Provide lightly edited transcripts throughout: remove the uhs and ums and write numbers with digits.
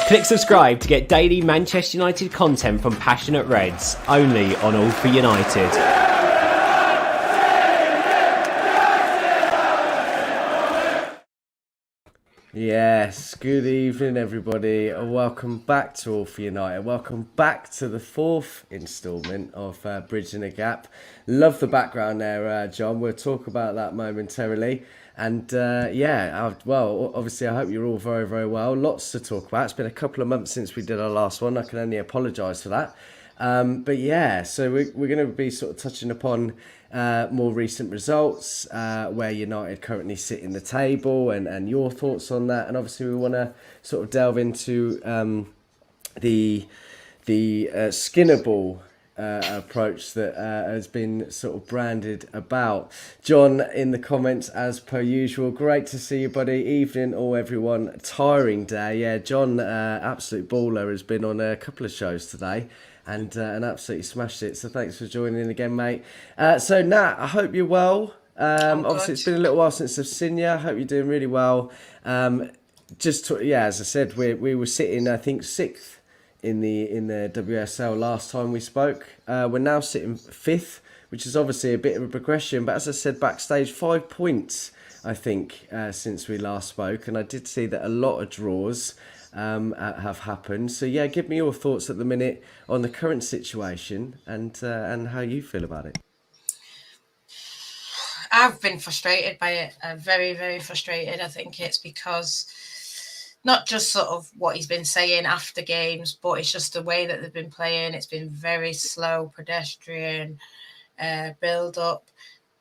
Click subscribe to get daily Manchester United content from passionate Reds, only on All for United. Yes, good evening everybody, and welcome back to All for United. Welcome back to the fourth instalment of Bridging the Gap. Love the background there, John. We'll talk about that momentarily. And well, obviously I hope you're all very, very well. Lots to talk about. It's been a couple of months since we did our last one. I can only apologise for that. But yeah, so we're going to be sort of touching upon more recent results, where United currently sit in the table, and your thoughts on that. And obviously we want to sort of delve into the Skinnerball approach that has been sort of branded about. John in the comments as per usual. Great to see you, buddy. Evening all everyone. Tiring day. Yeah, John, absolute baller, has been on a couple of shows today and absolutely smashed it. So thanks for joining in again, mate. So Nat, I hope you're well. Obviously it's been a little while since I've seen you. I hope you're doing really well. As I said, we were sitting, I think, sixth in the WSL last time we spoke. We're now sitting fifth, which is obviously a bit of a progression. But as I said backstage, 5 points, I think, since we last spoke. And I did see that a lot of draws have happened. So yeah, give me your thoughts at the minute on the current situation and how you feel about it. I've been frustrated by it. Very, very frustrated. I think it's because not just sort of what he's been saying after games, but it's just the way that they've been playing. It's been very slow, pedestrian, build up.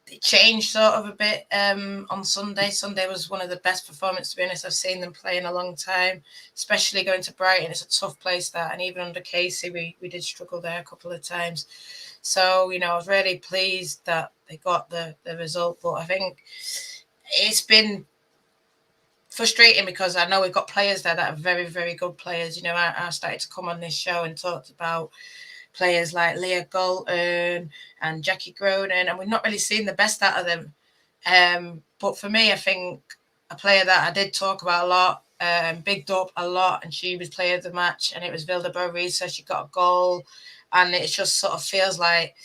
It changed sort of a bit on Sunday. Sunday was one of the best performances, to be honest, I've seen them play in a long time, especially going to Brighton. It's a tough place, that, and even under Casey, we did struggle there a couple of times. So, I was really pleased that they got the result, but I think it's been frustrating because I know we've got players there that are very, very good players. I started to come on this show and talked about players like Leah Galton and Jackie Groden, and we've not really seen the best out of them. But for me, I think a player that I did talk about a lot, bigged up a lot, and she was player of the match, and it was Vilda Borisa. She got a goal, and it just sort of feels like,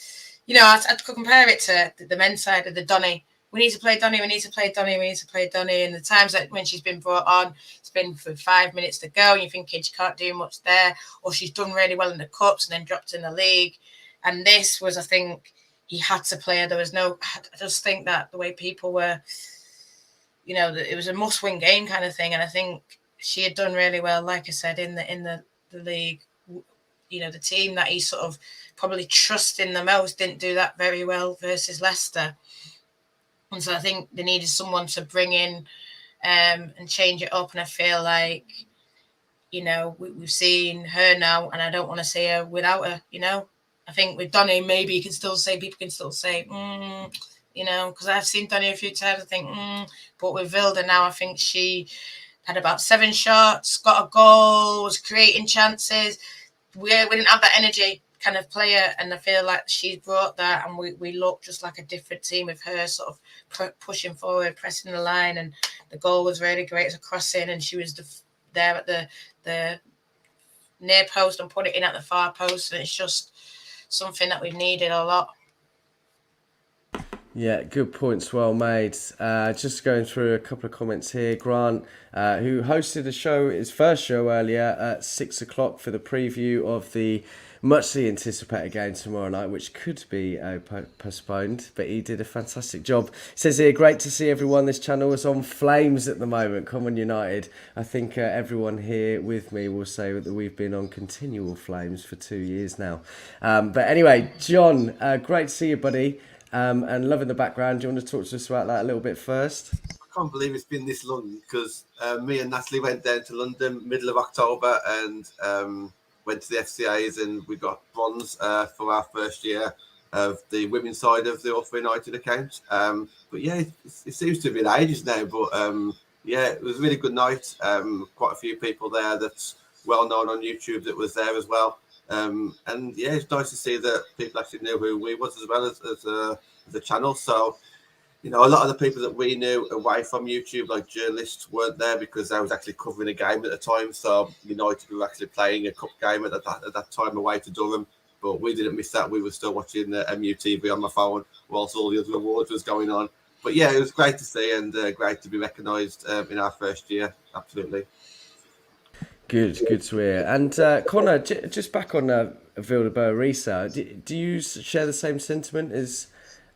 I'd compare it to the men's side of the Donny. We need to play Donny, we need to play Donny, we need to play Donny. And the times that when she's been brought on, it's been for 5 minutes to go, and you're thinking she can't do much there, or she's done really well in the cups and then dropped in the league. And this was, I think, he had to play her. There was no, I just think that the way people were, it was a must-win game kind of thing. And I think she had done really well, like I said, in the league. The team that he sort of probably trusting the most didn't do that very well versus Leicester. And so I think they needed someone to bring in and change it up. And I feel like, we've seen her now, and I don't want to see her without her, I think with Donny, maybe people can still say, because I've seen Donny a few times, I think, but with Vilda now, I think she had about 7 shots, got a goal, was creating chances. We didn't have that energy kind of player, and I feel like she brought that, and we look just like a different team with her sort of pushing forward, pressing the line, and the goal was really great as a crossing, and she was there at the near post and put it in at the far post, and it's just something that we've needed a lot. Yeah, good points, well made. Just going through a couple of comments here. Grant, who hosted his first show earlier at 6 o'clock for the preview of the muchly anticipated game tomorrow night, which could be postponed, but he did a fantastic job. He says here, great to see everyone. This channel is on flames at the moment. Come on, United. I think everyone here with me will say that we've been on continual flames for 2 years now. But anyway, John, great to see you, buddy. And loving the background. Do you want to talk to us about that a little bit first? I can't believe it's been this long, because me and Natalie went down to London middle of October and went to the FCAs, and we got bronze for our first year of the women's side of the All for United account. But yeah, it seems to have been ages now. But yeah, it was a really good night. Quite a few people there that's well known on YouTube that was there as well. And yeah, it's nice to see that people actually knew who we was as well as the channel. So you know, a lot of the people that we knew away from YouTube, like journalists, weren't there because they was actually covering a game at the time. So United were actually playing a cup game at that time away to Durham. But we didn't miss that. We were still watching the MUTV on my phone whilst all the other awards was going on. But yeah, it was great to see and great to be recognised in our first year. Absolutely. Good to hear. And Connor, just back on Vilda-Berrisa, do you share the same sentiment as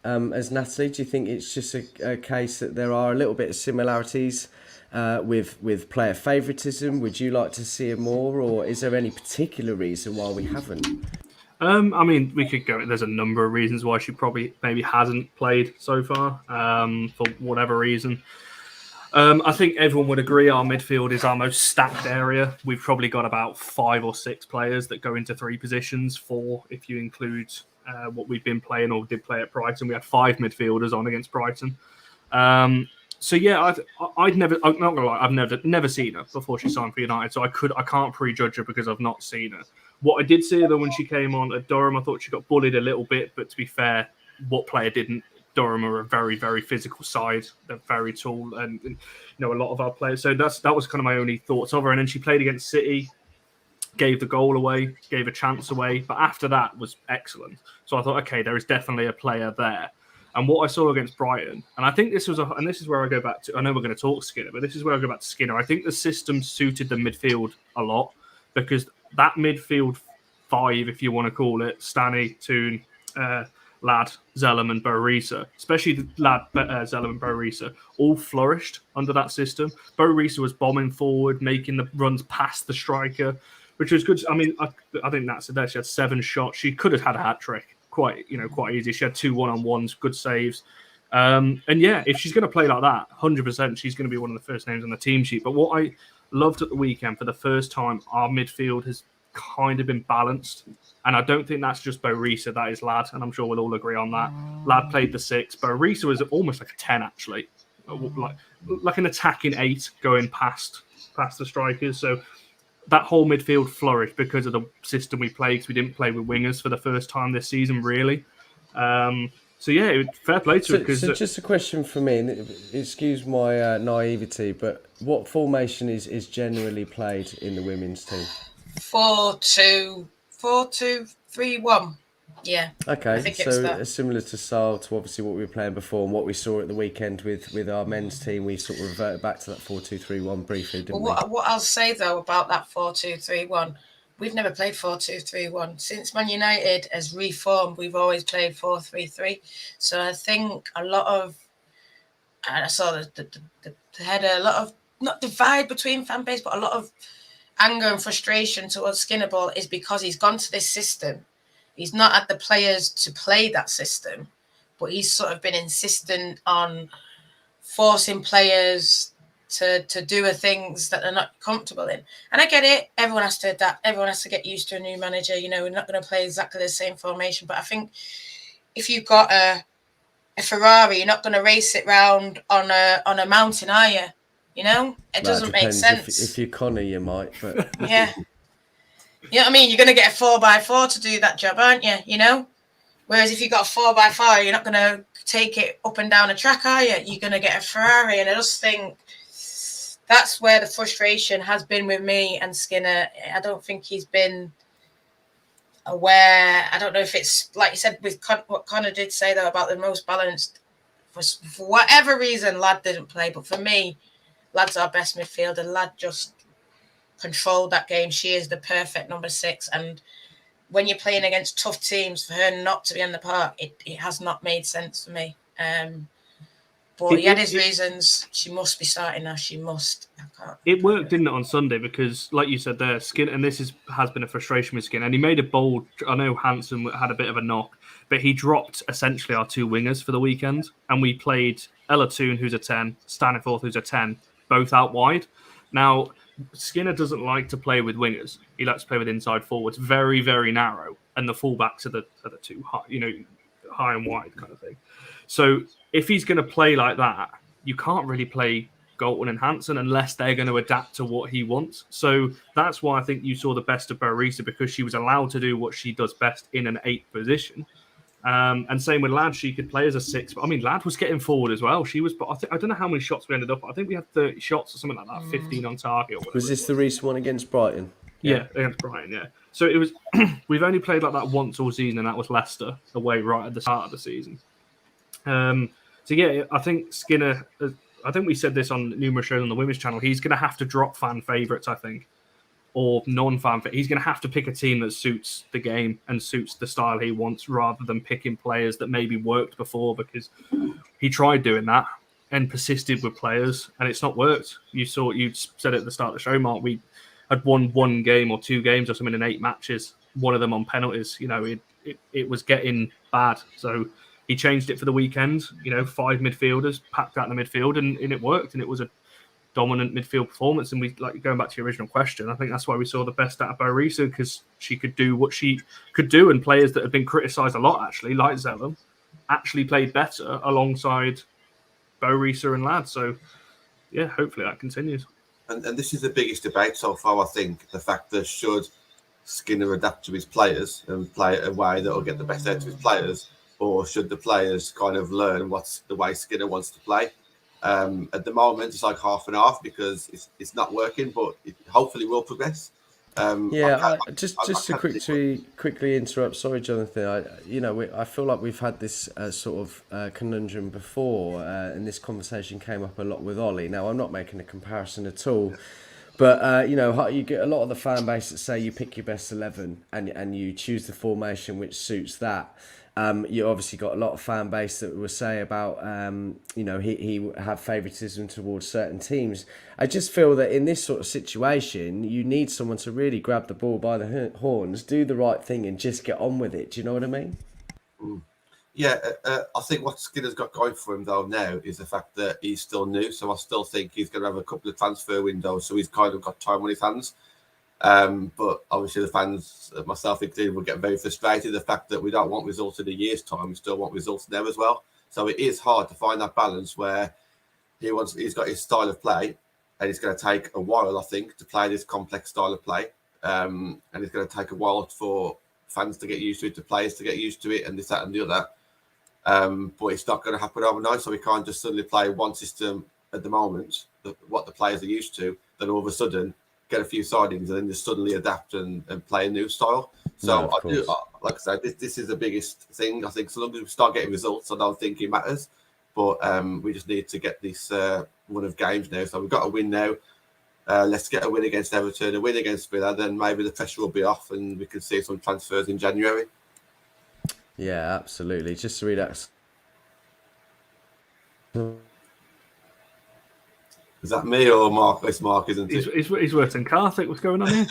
Natalie? Do you think it's just a case that there are a little bit of similarities with player favouritism? Would you like to see it more, or is there any particular reason why we haven't? I mean, we could go. There's a number of reasons why she probably maybe hasn't played so far, for whatever reason. I think everyone would agree our midfield is our most stacked area. We've probably got about 5 or 6 players that go into 3 positions, 4 if you include what we've been playing or did play at Brighton. We had 5 midfielders on against Brighton. So yeah, I'm not gonna lie, I've never seen her before she signed for United, so I can't prejudge her because I've not seen her. What I did see her though when she came on at Durham, I thought she got bullied a little bit, but to be fair, what player didn't? Durham are a very, very physical side. They're very tall, and you know, a lot of our players. So that was kind of my only thoughts of her. And then she played against City, gave the goal away, gave a chance away, but after that was excellent. So I thought, okay, there is definitely a player there. And what I saw against Brighton, and I think this was, and this is where I go back to. I know we're going to talk Skinner, but this is where I go back to Skinner. I think the system suited the midfield a lot because that midfield 5, if you want to call it, Stanny, Toon, Ladd, Zellum and Berrisa, especially the Ladd, Zellum and Berrisa, all flourished under that system. Berrisa was bombing forward, making the runs past the striker, which was good. I mean, I think that's there. She had 7 shots. She could have had a hat-trick quite easy. She had 2 one-on-ones, good saves. And yeah, if she's going to play like that, 100%, she's going to be one of the first names on the team sheet. But what I loved at the weekend, for the first time, our midfield has kind of been balanced. And I don't think that's just Berrisa, that is Ladd, and I'm sure we'll all agree on that. Ladd played the 6. Berrisa was almost like a 10, actually. Like an attacking 8 going past the strikers. So that whole midfield flourished because of the system we played, because we didn't play with wingers for the first time this season, really. So yeah, fair play to it. So just a question for me, and excuse my naivety, but what formation is generally played in the women's team? 4-2-3-1. Yeah. Okay, so similar to style to obviously what we were playing before and what we saw at the weekend with our men's team. We sort of reverted back to that 4-2-3-1 briefly, didn't we? What I'll say though about that 4-2-3-1, we've never played 4-2-3-1 since Man United has reformed. We've always played 4-3-3. So I think a lot of, and I saw the had a lot of, not divide between fan base, but a lot of anger and frustration towards Skinner Ball is because he's gone to this system. He's not had the players to play that system, but he's sort of been insistent on forcing players to do things that they're not comfortable in. And I get it. Everyone has to adapt. Everyone has to get used to a new manager. You know, we're not going to play exactly the same formation. But I think if you've got a Ferrari, you're not going to race it round on a mountain, are you? You know, it doesn't make sense. If you're Connor, you might, but yeah. You know what I mean? You're going to get a 4x4 to do that job, aren't you? You know? Whereas if you've got a 4x4, you're not going to take it up and down a track, are you? You're going to get a Ferrari. And I just think that's where the frustration has been with me and Skinner. I don't think he's been aware. I don't know if it's, like you said, with what Connor did say, though, about the most balanced. For whatever reason, Ladd didn't play. But for me, Ladd's our best midfielder. Ladd just controlled that game. She is the perfect number 6. And when you're playing against tough teams, for her not to be on the park, it has not made sense for me. But he had his reasons. She must be starting now. She must. It worked, didn't it, on Sunday? Because, like you said there, Skin, and this has been a frustration with Skin, and he made a bold. I know Hansen had a bit of a knock, but he dropped essentially our 2 wingers for the weekend, and we played Ella Toon, who's a 10, Staniforth, who's a 10, both out wide. Now, Skinner doesn't like to play with wingers. He likes to play with inside forwards, very, very narrow, and the fullbacks are the 2 high, high and wide kind of thing. So if he's going to play like that, you can't really play Galton and Hansen unless they're going to adapt to what he wants. So that's why I think you saw the best of Berrisa, because she was allowed to do what she does best in an 8 position. And same with Ladd, she could play as a 6. But I mean, Ladd was getting forward as well. She was, but I don't know how many shots we ended up. I think we had 30 shots or something like that, 15 on target. Or whatever. Was this the recent one against Brighton? Yeah, against Brighton. Yeah. So it was. We've only played like that once all season, and that was Leicester away right at the start of the season. So yeah, I think Skinner. I think we said this on numerous shows on the women's channel. He's going to have to drop fan favourites, I think, or non-fan. He's going to have to pick a team that suits the game and suits the style he wants, rather than picking players that maybe worked before, because he tried doing that and persisted with players, and it's not worked. You said at the start of the show, Mark, we had won 1 game or 2 games or something in 8 matches, one of them on penalties. You know, it was getting bad. So he changed it for the weekend, 5 midfielders packed out in the midfield, and it worked, and it was a dominant midfield performance. And we, like, going back to your original question, I think that's why we saw the best out of Bo Risa, because she could do what she could do, and players that have been criticised a lot, actually, like Zellum, actually played better alongside Bo Risa and Ladd. So, yeah, hopefully that continues. And this is the biggest debate so far, I think, the fact that should Skinner adapt to his players and play a way that will get the best out of his players, or should the players kind of learn what's the way Skinner wants to play? At the moment, it's like half and half, because it's not working, but it hopefully will progress. Just to quickly interrupt. Sorry, Jonathan. I feel like we've had this sort of conundrum before, and this conversation came up a lot with Ollie. Now, I'm not making a comparison at all, but you get a lot of the fan base that say you pick your best 11 and you choose the formation which suits that. You obviously got a lot of fan base that will say about, he have favouritism towards certain teams. I just feel that in this sort of situation, you need someone to really grab the ball by the horns, do the right thing, and just get on with it. Do you know what I mean? Yeah, I think what Skinner's got going for him, though, now is the fact that he's still new. So I still think he's going to have a couple of transfer windows. So he's kind of got time on his hands. But obviously the fans, myself included, will get very frustrated. The fact that we don't want results in a year's time, we still want results now as well. So it is hard to find that balance where he's got his style of play, and it's going to take a while, I think, to play this complex style of play. And it's going to take a while for fans to get used to it, to players to get used to it, and this, that, and the other. But it's not going to happen overnight. So we can't just suddenly play one system at the moment, what the players are used to, then all of a sudden get a few signings and then just suddenly adapt and play a new style. So like I said, this is the biggest thing. I think so long as we start getting results, I don't think it matters. But we just need to get this run of games now. So we've got a win now. Let's get a win against Everton, a win against Villa, then maybe the pressure will be off and we can see some transfers in January. Yeah, absolutely. Just to read out. Is that me or Mark? It's Mark, isn't it? He's worse than Karthik. What's going on here?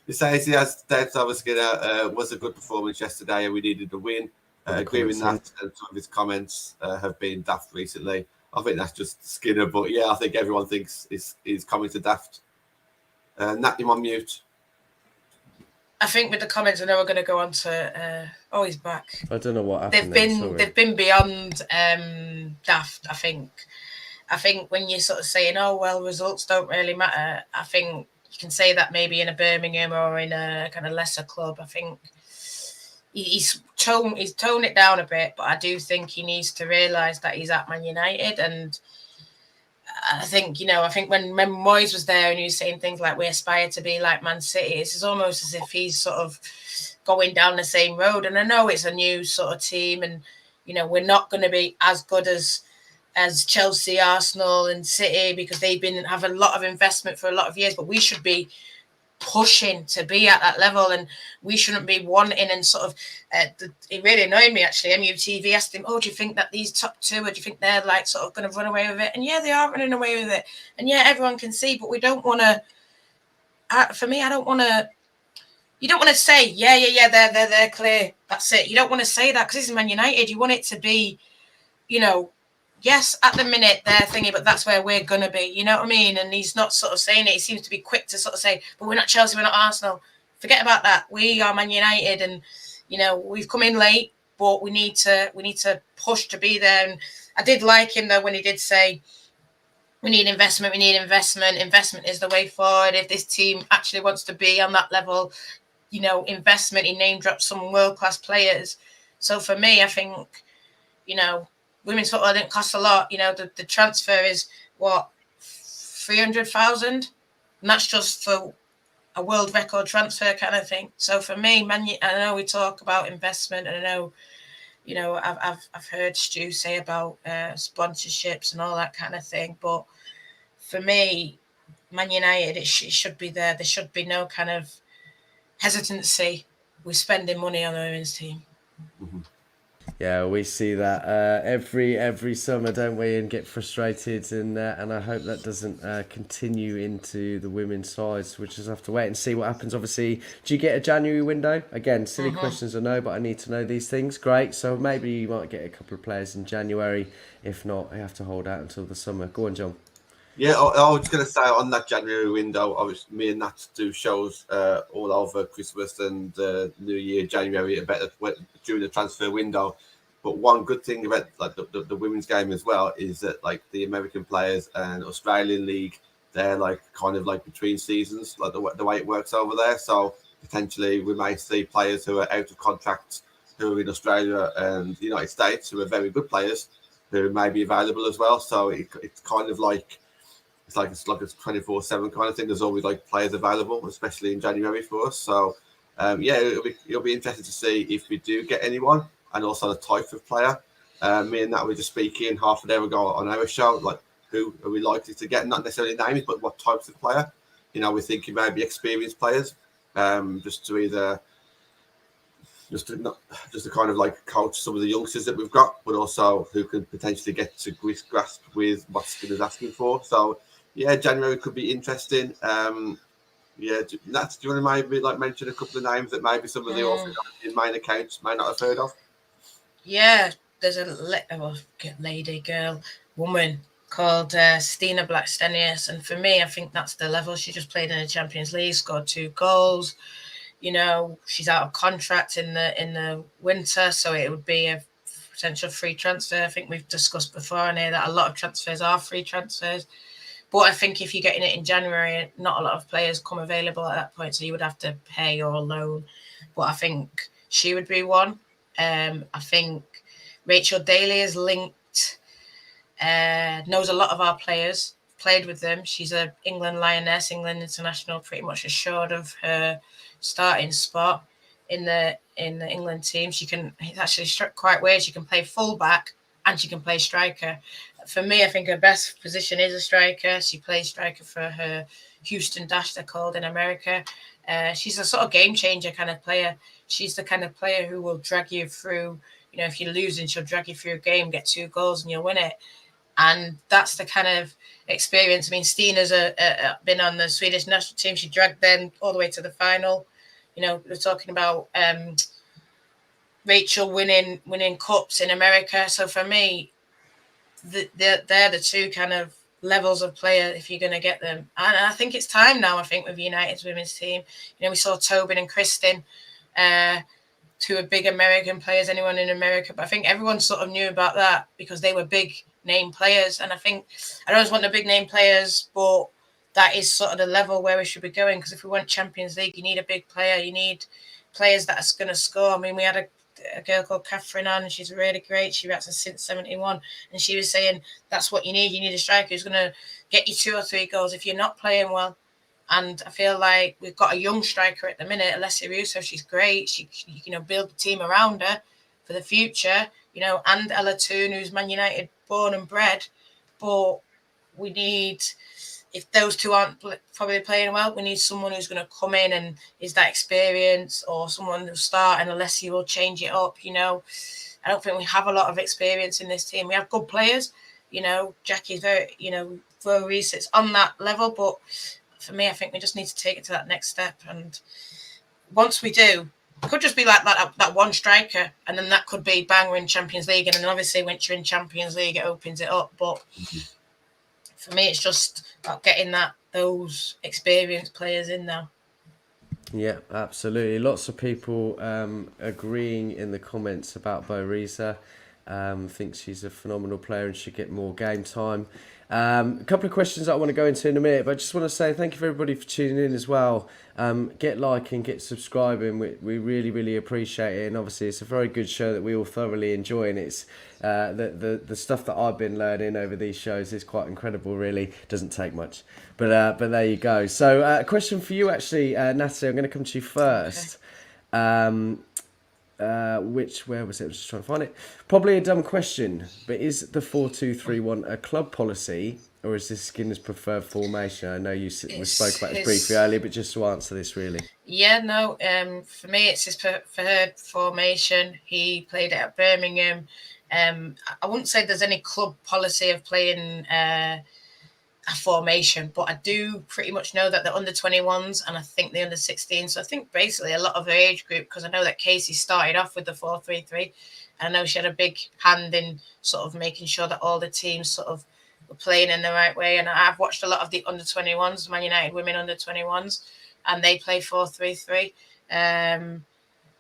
He says he has doubts over Skinner. Was a good performance yesterday and we needed a win. Agree with that, and some of his comments have been daft recently. I think that's just Skinner, but yeah, I think everyone thinks he's coming to daft. Nat, you're on mute. I think with the comments, I know we're going to go on to. He's back. I don't know what happened. They've been beyond daft. I think when you're sort of saying, "Oh well, results don't really matter," I think you can say that maybe in a Birmingham or in a kind of lesser club. I think he's toned it down a bit, but I do think he needs to realise that he's at Man United, and I think when Moyes was there and he was saying things like we aspire to be like Man City, it's almost as if he's sort of going down the same road. And I know it's a new sort of team, and we're not going to be as good as Chelsea, Arsenal, and City because they've have a lot of investment for a lot of years, but we should be pushing to be at that level, and we shouldn't be wanting and sort of it really annoyed me actually. MUTV asked him, do you think that these top two, or do you think they're like sort of going to run away with it? And yeah, they are running away with it, and yeah, everyone can see, but we don't want to for me, I don't want to. You don't want to say yeah they're clear, that's it. You don't want to say that because this is Man United. You want it to be yes, at the minute they're thinking, but that's where we're going to be. You know what I mean? And he's not sort of saying it. He seems to be quick to sort of say, but we're not Chelsea, we're not Arsenal. Forget about that. We are Man United, and, we've come in late, but we need to push to be there. And I did like him, though, when he did say, we need investment. Investment is the way forward. If this team actually wants to be on that level, investment. He name dropped some world-class players. So for me, I think, women's football didn't cost a lot. The transfer is what, 300,000, and that's just for a world record transfer kind of thing. So for me, I know we talk about investment, and I know, I've heard Stu say about sponsorships and all that kind of thing. But for me, Man United, it should be there. There should be no kind of hesitancy with spending money on the women's team. Yeah, we see that every summer, don't we, and get frustrated, and I hope that doesn't continue into the women's sides. We just have to wait and see what happens. Obviously, do you get a January window? Again, silly questions, I know, but I need to know these things. Great, so maybe you might get a couple of players in January. If not, you have to hold out until the summer. Go on, John. Yeah, I was going to say on that January window, obviously me and Nat do shows all over Christmas and New Year, January, during the transfer window. But one good thing about like the women's game as well is that like the American players and Australian league, they're like kind of like between seasons, like the way it works over there. So potentially we may see players who are out of contract who are in Australia and the United States who are very good players who may be available as well. So it's kind of like it's like a 24/7 kind of thing. There's always like players available, especially in January for us. So yeah, it'll be interesting to see if we do get anyone, and also the type of player. Me and that were just speaking half an hour ago on our show, like who are we likely to get? Not necessarily names, but what types of player. We're thinking maybe experienced players, just to kind of like coach some of the youngsters that we've got, but also who can potentially get to grasp with what Skinner's asking for. So yeah, January could be interesting. Yeah, Nat, do you want to maybe like mention a couple of names that maybe some of the in main accounts may not have heard of? Yeah, there's a woman called Stina Blackstenius, and for me, I think that's the level. She just played in the Champions League, scored 2 goals. She's out of contract in the winter, so it would be a potential free transfer. I think we've discussed before on here that a lot of transfers are free transfers. But I think if you're getting it in January, not a lot of players come available at that point, so you would have to pay or loan. But I think she would be one. I think Rachel Daly is linked, knows a lot of our players, played with them. She's a England Lioness, England international, pretty much assured of her starting spot in the England team. It's actually quite weird. She can play fullback and she can play striker. For me, I think her best position is a striker. She plays striker for her Houston Dash, they're called in America. She's a sort of game changer kind of player. She's the kind of player who will drag you through. If you're losing, she'll drag you through a game, get 2 goals, and you'll win it. And that's the kind of experience. I mean, Stina's been on the Swedish national team. She dragged them all the way to the final. We're talking about Rachel winning cups in America. So for me, they're the 2 kind of levels of player if you're going to get them. And I think it's time now, I think, with United's women's team. We saw Tobin and Kristen, 2 big American players, anyone in America. But I think everyone sort of knew about that because they were big name players. And I think I always want the big name players, but that is sort of the level where we should be going. Because if we want Champions League, you need a big player. You need players that are going to score. I mean, we had a girl called Catherine on, and she's really great. She was since 71, and she was saying that's what you need. You need a striker who's going to get you 2 or 3 goals if you're not playing well. And I feel like we've got a young striker at the minute, Alessia Russo. She's great. She build the team around her for the future. And Ella Toon, who's Man United born and bred. But we need, if those 2 aren't probably playing well, we need someone who's going to come in and is that experience, or someone who'll start and Alessia will change it up. I don't think we have a lot of experience in this team. We have good players. Jackie's very, Flo Reese, it's on that level. But for me, I think we just need to take it to that next step. And once we do, it could just be like that one striker, and then that could be bang, we're in Champions League. And then obviously once you're in Champions League, it opens it up. But for me, it's just about getting those experienced players in now. Yeah, absolutely. Lots of people agreeing in the comments about Bo Risa. Thinks she's a phenomenal player and should get more game time. A couple of questions that I want to go into in a minute, but I just want to say thank you for everybody for tuning in as well. Get liking, get subscribing. We really, really appreciate it. And obviously, it's a very good show that we all thoroughly enjoy. And it's the stuff that I've been learning over these shows is quite incredible, really. Doesn't take much. But there you go. So a question for you, actually, Natalie. I'm going to come to you first. Okay. Where was it? I was just trying to find it. Probably a dumb question, but is the 4-2-3-1 a club policy, or is this Skinner's preferred formation? I know we spoke about this briefly earlier, but just to answer this, really. Yeah, no. For me, it's his preferred formation. He played it at Birmingham. I wouldn't say there's any club policy of playing a formation, but I do pretty much know that the under-21s and I think the under-16s. So I think basically a lot of their age group, because I know that Casey started off with the 4-3-3. I know she had a big hand in sort of making sure that all the teams sort of were playing in the right way. And I've watched a lot of the under-21s, Man United women under-21s, and they play 4-3-3.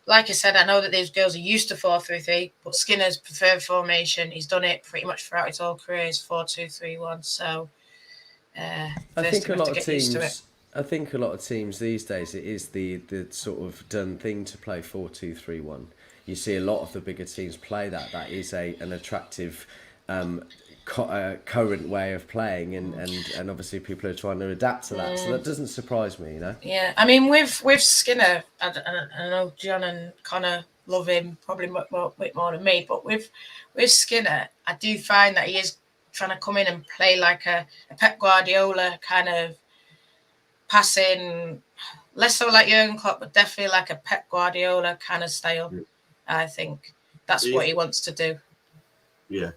Like I said, I know that these girls are used to 4-3-3, but Skinner's preferred formation, he's done it pretty much throughout his whole career, is 4-2-3-1. So I think a lot of teams these days, it is the sort of done thing to play 4-2-3-1. You see a lot of the bigger teams play that. That is an attractive current way of playing, and obviously people are trying to adapt to that. So that doesn't surprise me, you know. Yeah, I mean with Skinner, I know John and Connor love him probably bit more than me, but with Skinner, I do find that he is trying to come in and play like a Pep Guardiola kind of passing, less so like Jurgen Klopp, but definitely like a Pep Guardiola kind of style. I think that's what he wants to do. Yeah.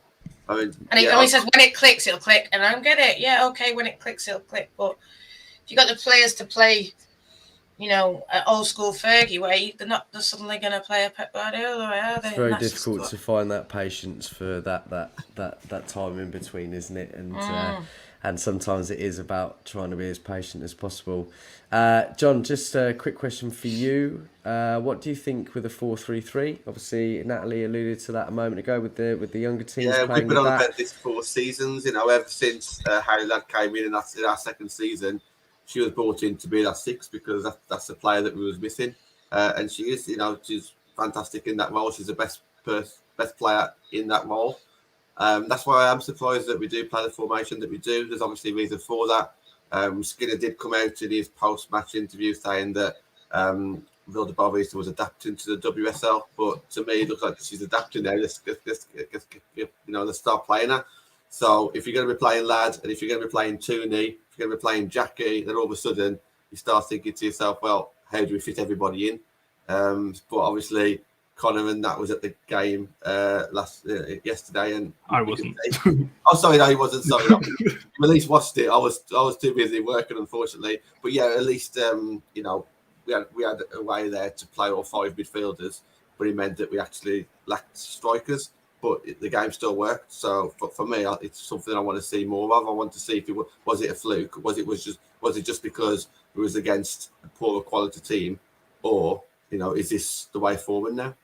I mean, and he says when it clicks, it'll click. And I get it. Yeah, okay, when it clicks, it'll click. But if you got the players to play, you know, old school Fergie way, they're suddenly going to play a Pep Guardiola way, are they? It's very difficult to find that patience for that time in between, isn't it? And sometimes it is about trying to be as patient as possible. John, just a quick question for you. What do you think with the 4-3-3? Obviously, Natalie alluded to that a moment ago with the younger teams. Yeah, playing we've been on that. about this 4 seasons. You know, ever since Harry Ladd came in our second season, she was brought in to be that 6 because that's the player that we was missing. And she is, you know, she's fantastic in that role. She's the best player in that role. That's why I am surprised that we do play the formation that we do. There's obviously a reason for that. Skinner did come out in his post-match interview saying that Vilda Boavista was adapting to the WSL, but to me it looks like she's adapting there. Let's start playing her. So if you're going to be playing Ladd, and if you're going to be playing Tooney, if you're going to be playing Jackie, then all of a sudden you start thinking to yourself, well, how do we fit everybody in? But obviously Connor and that was at the game yesterday, and I wasn't. Oh, sorry, no, he wasn't. Sorry, no. At least watched it. I was too busy working, unfortunately. But yeah, at least you know, we had a way there to play all 5 midfielders, but it meant that we actually lacked strikers. But the game still worked. So for me, it's something I want to see more of. I want to see if was it a fluke, was it just because it was against a poorer quality team, or you know, is this the way forward now?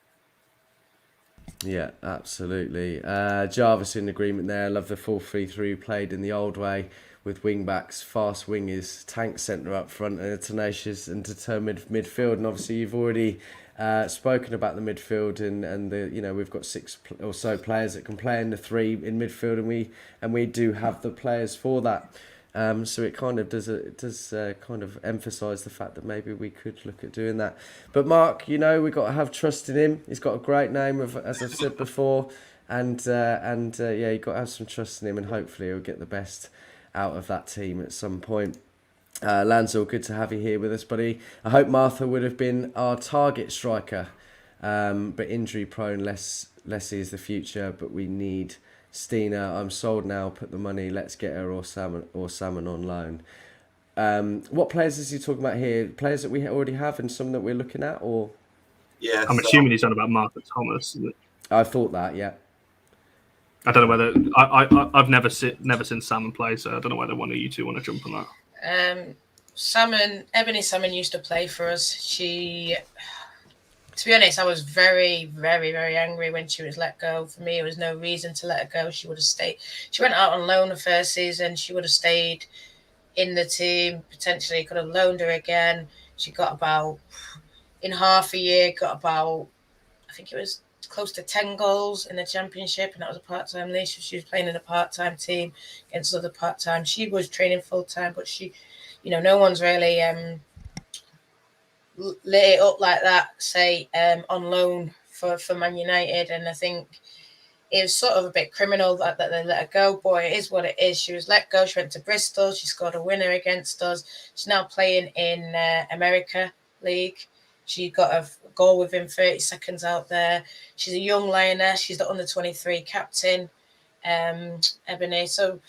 Yeah, absolutely. Jarvis in agreement there. I love the 4-3-3 played in the old way with wing backs, fast wingers, tank centre up front, and a tenacious and determined midfield. And obviously, you've already spoken about the midfield, and the, you know, we've got 6 or so players that can play in the 3 in midfield, and we do have the players for that. So it kind of does kind of emphasise the fact that maybe we could look at doing that. But Mark, you know, we've got to have trust in him. He's got a great name, as I've said before, and yeah, you've got to have some trust in him, and hopefully he'll get the best out of that team at some point. Lansel, good to have you here with us, buddy. I hope Martha would have been our target striker, but injury prone. Leslie is the future, but we need Stina. I'm sold now. Put the money. Let's get her or Salmon on loan. What players is he talking about here? Players that we already have and some that we're looking at, or? Yeah, I'm assuming he's on about Martha Thomas. Isn't it? I thought that. Yeah. I don't know whether I've never seen Salmon play, so I don't know whether one of you two want to jump on that. Ebony Salmon used to play for us. She to be honest, I was very, very, very angry when she was let go. For me, it was no reason to let her go. She would have stayed. She went out on loan the first season. She would have stayed in the team. Potentially could have loaned her again. She got about, in half a year, got about, I think it was close to 10 goals in the championship, and that was a part-time league. She was playing in a part-time team against other part-time. She was training full-time, but she, no one's really lit it up like that, say, on loan for Man United. And I think it was sort of a bit criminal that they let her go, but it is what it is. She was let go. She went to Bristol. She scored a winner against us. She's now playing in America League. She got a goal within 30 seconds out there. She's a young lioness. She's the under-23 captain, Ebony. So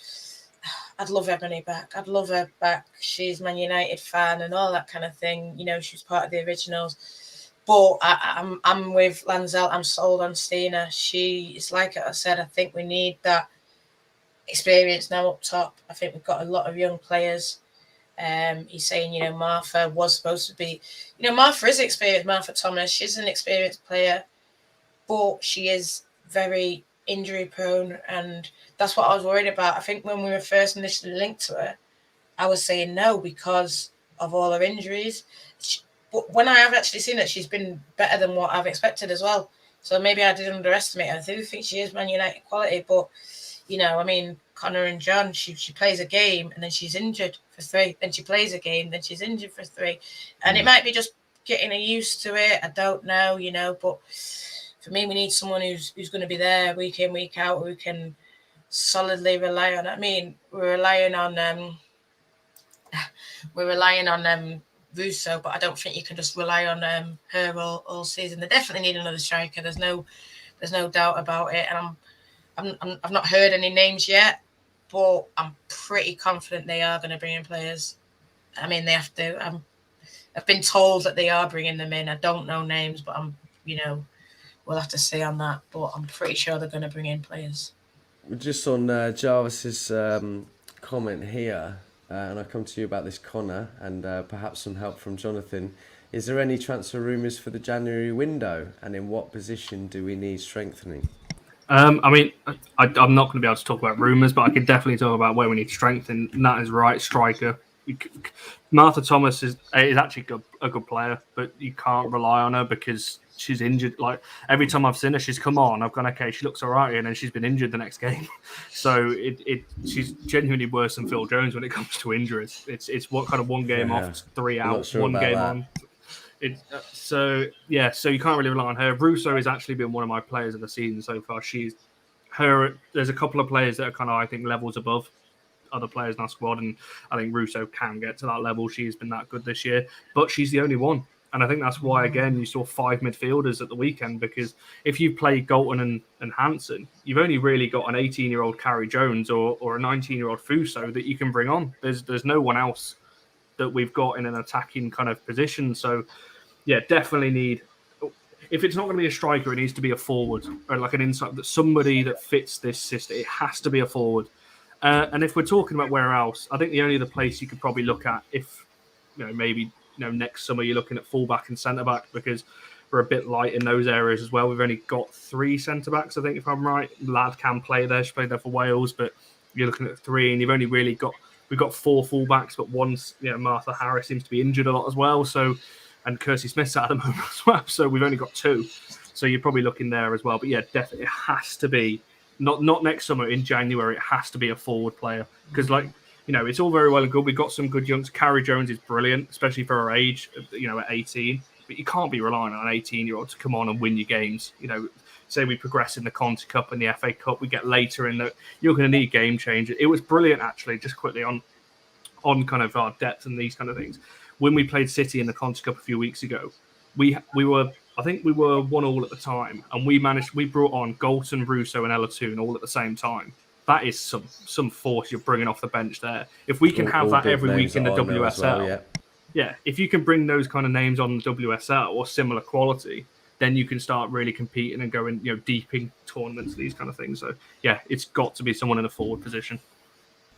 I'd love Ebony back. I'd love her back. She's Man United fan and all that kind of thing. She was part of the originals. But I'm with Lanzell. I'm sold on Stina. It's like I said, I think we need that experience now up top. I think we've got a lot of young players. He's saying, Martha was supposed to be, Martha is experienced. Martha Thomas, she's an experienced player, but she is very injury prone, and that's what I was worried about. I think when we were first initially linked to her, I was saying no because of all her injuries. But when I have actually seen it, she's been better than what I've expected as well. So maybe I did underestimate her. I do think she is Man United quality, but Connor and John, she plays a game and then she's injured for 3. Then she plays a game, then she's injured for 3. And it might be just getting her used to it. I don't know, but for me, we need someone who's going to be there week in, week out, who can solidly rely on. I mean, we're relying on Russo, but I don't think you can just rely on her all season. They definitely need another striker. There's no doubt about it. And I've not heard any names yet, but I'm pretty confident they are going to bring in players. I mean, they have to. I've been told that they are bringing them in. I don't know names, but we'll have to see on that. But I'm pretty sure they're going to bring in players. Just on Jarvis's comment here, and I come to you about this, Connor, and perhaps some help from Jonathan. Is there any transfer rumours for the January window, and in what position do we need strengthening? I'm not going to be able to talk about rumours, but I can definitely talk about where we need strength, and that is right striker. Martha Thomas is actually a good player, but you can't rely on her because she's injured. Like every time I've seen her, she's come on. I've gone, okay, she looks all right, and then she's been injured the next game. So she's genuinely worse than Phil Jones when it comes to injuries. It's what kind of one game off, 3 out, sure one game that. on. So you can't really rely on her. Russo has actually been one of my players of the season so far. There's a couple of players that are kind of, I think, levels above other players in our squad, and I think Russo can get to that level. She's been that good this year, but she's the only one. And I think that's why, again, you saw 5 midfielders at the weekend, because if you play Galton and Hansen, you've only really got an 18-year-old Carrie Jones or a 19-year-old Fuso that you can bring on. There's no one else that we've got in an attacking kind of position. So, yeah, definitely need... If it's not going to be a striker, it needs to be a forward or like an inside, that somebody that fits this system. It has to be a forward. And if we're talking about where else, I think the only other place you could probably look at, if maybe next summer you're looking at fullback and centre back, because we're a bit light in those areas as well. We've only got 3 centre backs, I think, if I'm right. Lad can play there; she played there for Wales, but you're looking at 3, and you've only really we've got 4 fullbacks, but one's Martha Harris seems to be injured a lot as well. So, and Kirsty Smith's out at the moment as well. So we've only got 2. So you're probably looking there as well. But yeah, definitely it has to be. Not next summer, in January, it has to be a forward player. Because, it's all very well and good. We've got some good youngs. Carrie Jones is brilliant, especially for her age, at 18. But you can't be relying on an 18-year-old to come on and win your games. Say we progress in the Conti Cup and the FA Cup, we get later in that, you're going to need game changers. It was brilliant, actually, just quickly on kind of our depth and these kind of things. When we played City in the Conti Cup a few weeks ago, we were 1-1 at the time, and we brought on Galton, Russo, and Elatoon all at the same time. That is some force you're bringing off the bench there. If we can have that every week in the WSL, if you can bring those kind of names on the WSL or similar quality, then you can start really competing and going deep in tournaments, these kind of things. So yeah, it's got to be someone in a forward position.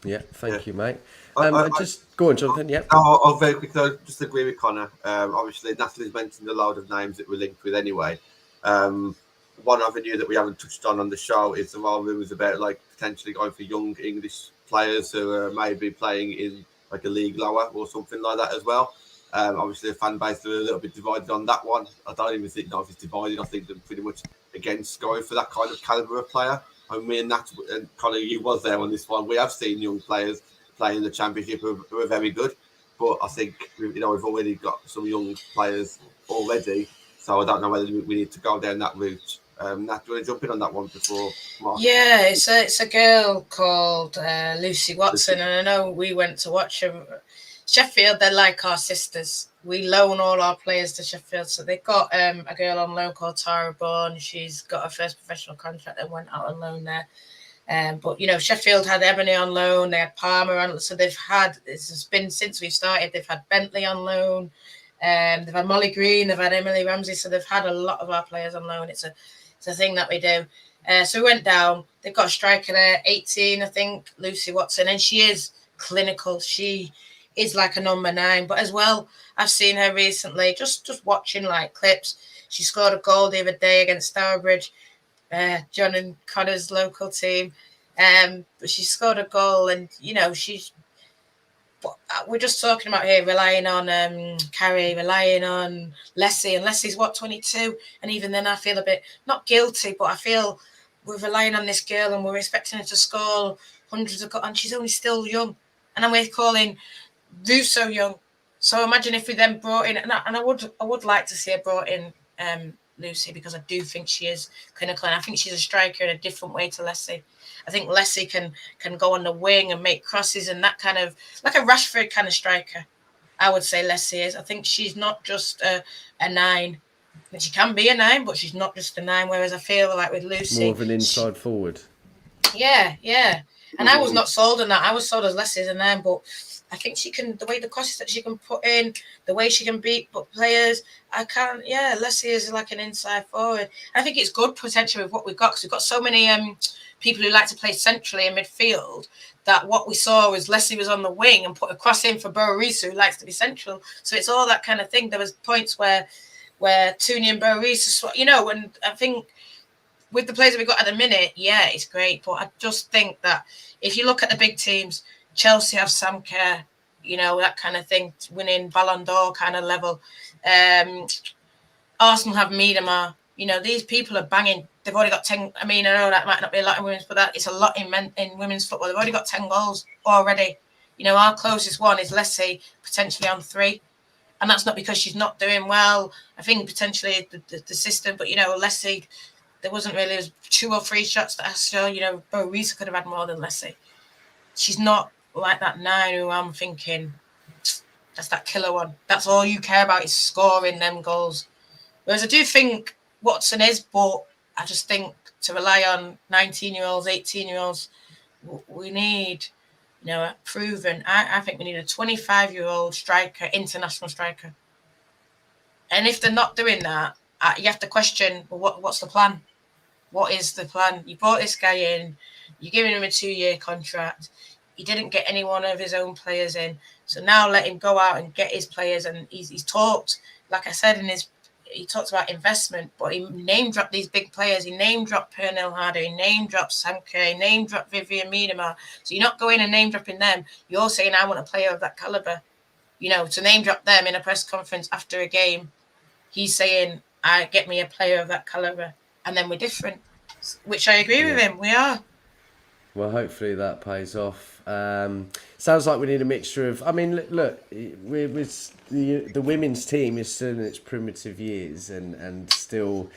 Yeah, thank you, mate. I Just go on, Jonathan. Yep. I'll very quickly just agree with Connor. Obviously, Natalie's mentioned a load of names that we're linked with anyway. One avenue that we haven't touched on the show is there are rumours about like potentially going for young English players who are maybe playing in like a league lower or something like that as well. Obviously, the fan base are a little bit divided on that one. I don't even think if it's divided. I think they're pretty much against going for that kind of calibre of player. And me and Nat and Connor, you was there on this one. We have seen young players playing in the championship who are very good, but I think we've already got some young players already. So I don't know whether we need to go down that route. Nat, do you want to jump in on that one before Mark? Yeah, it's a girl called Lucy Watson, and I know we went to watch her. Sheffield, they're like our sisters. We loan all our players to Sheffield, so they've got a girl on loan called Tara Bourne. She's got her first professional contract and went out on loan there. But Sheffield had Ebony on loan, they had Palmer on, so they've had, it's been since we've started, they've had Bentley on loan, they've had Molly Green, they've had Emily Ramsey, so they've had a lot of our players on loan. It's a thing that we do. So we went down, they've got a striker there, 18, I think, Lucy Watson, and she is clinical. She is like a number 9, but as well, I've seen her recently, just watching like clips. She scored a goal the other day against Stourbridge, John and Connor's local team. But she scored a goal, and we're just talking about here relying on Carrie, relying on Leslie, and Leslie's 22, and even then I feel a bit not guilty, but I feel we're relying on this girl and we're expecting her to score hundreds of goals, and she's only still young, and we're calling Russo young. So imagine if we then brought in, and I would like to see her brought in Lucy, because I do think she is clinical, and I think she's a striker in a different way to Leslie. I think Leslie can go on the wing and make crosses and that kind of, like a Rashford kind of striker. I would say Leslie is. I think she's not just a 9. And she can be a 9, but she's not just a 9. Whereas I feel like with Lucy, more of an inside forward. Yeah. And I was not sold on that. I was sold as Leslie as a 9, but I think she can, the way the crosses that she can put in, the way she can beat players, Leslie is like an inside forward. I think it's good potentially with what we've got, because we've got so many people who like to play centrally in midfield, that what we saw was Leslie was on the wing and put a cross in for Boris, who likes to be central. So it's all that kind of thing. There was points where Tooney and Boris, and I think with the players that we've got at the minute, yeah, it's great. But I just think that if you look at the big teams, Chelsea have Sam Kerr, that kind of thing, winning Ballon d'Or kind of level. Arsenal have Miedema. These people are banging. They've already got 10. I mean, I know that might not be a lot in women's, but that it's a lot in women's football. They've already got 10 goals already. Our closest one is Leslie, potentially on 3. And that's not because she's not doing well. I think potentially the system, but, Leslie, there wasn't really 2 or 3 shots that I saw. Bo Reese could have had more than Leslie. She's not like that 9 who I'm thinking, that's that killer one. That's all you care about is scoring them goals. Whereas I do think Watson is, but I just think to rely on 19-year-olds, 18-year-olds, we need, a proven. I think we need a 25-year-old striker, international striker. And if they're not doing that, you have to question, well, what's the plan? What is the plan? You brought this guy in, you're giving him a 2-year contract. He didn't get any one of his own players in. So now let him go out and get his players. And he's talked, like I said, he talks about investment, but he name-dropped these big players. He name-dropped Pernell Harder. He name-dropped Sam Kerr. He name-dropped Vivian Miedema. So you're not going and name-dropping them. You're saying, I want a player of that calibre. To name-drop them in a press conference after a game, he's saying, get me a player of that calibre. And then we're different, which I agree with him. We are. Well, hopefully that pays off. Sounds like we need a mixture of. I mean, look, the women's team is still in its primitive years and still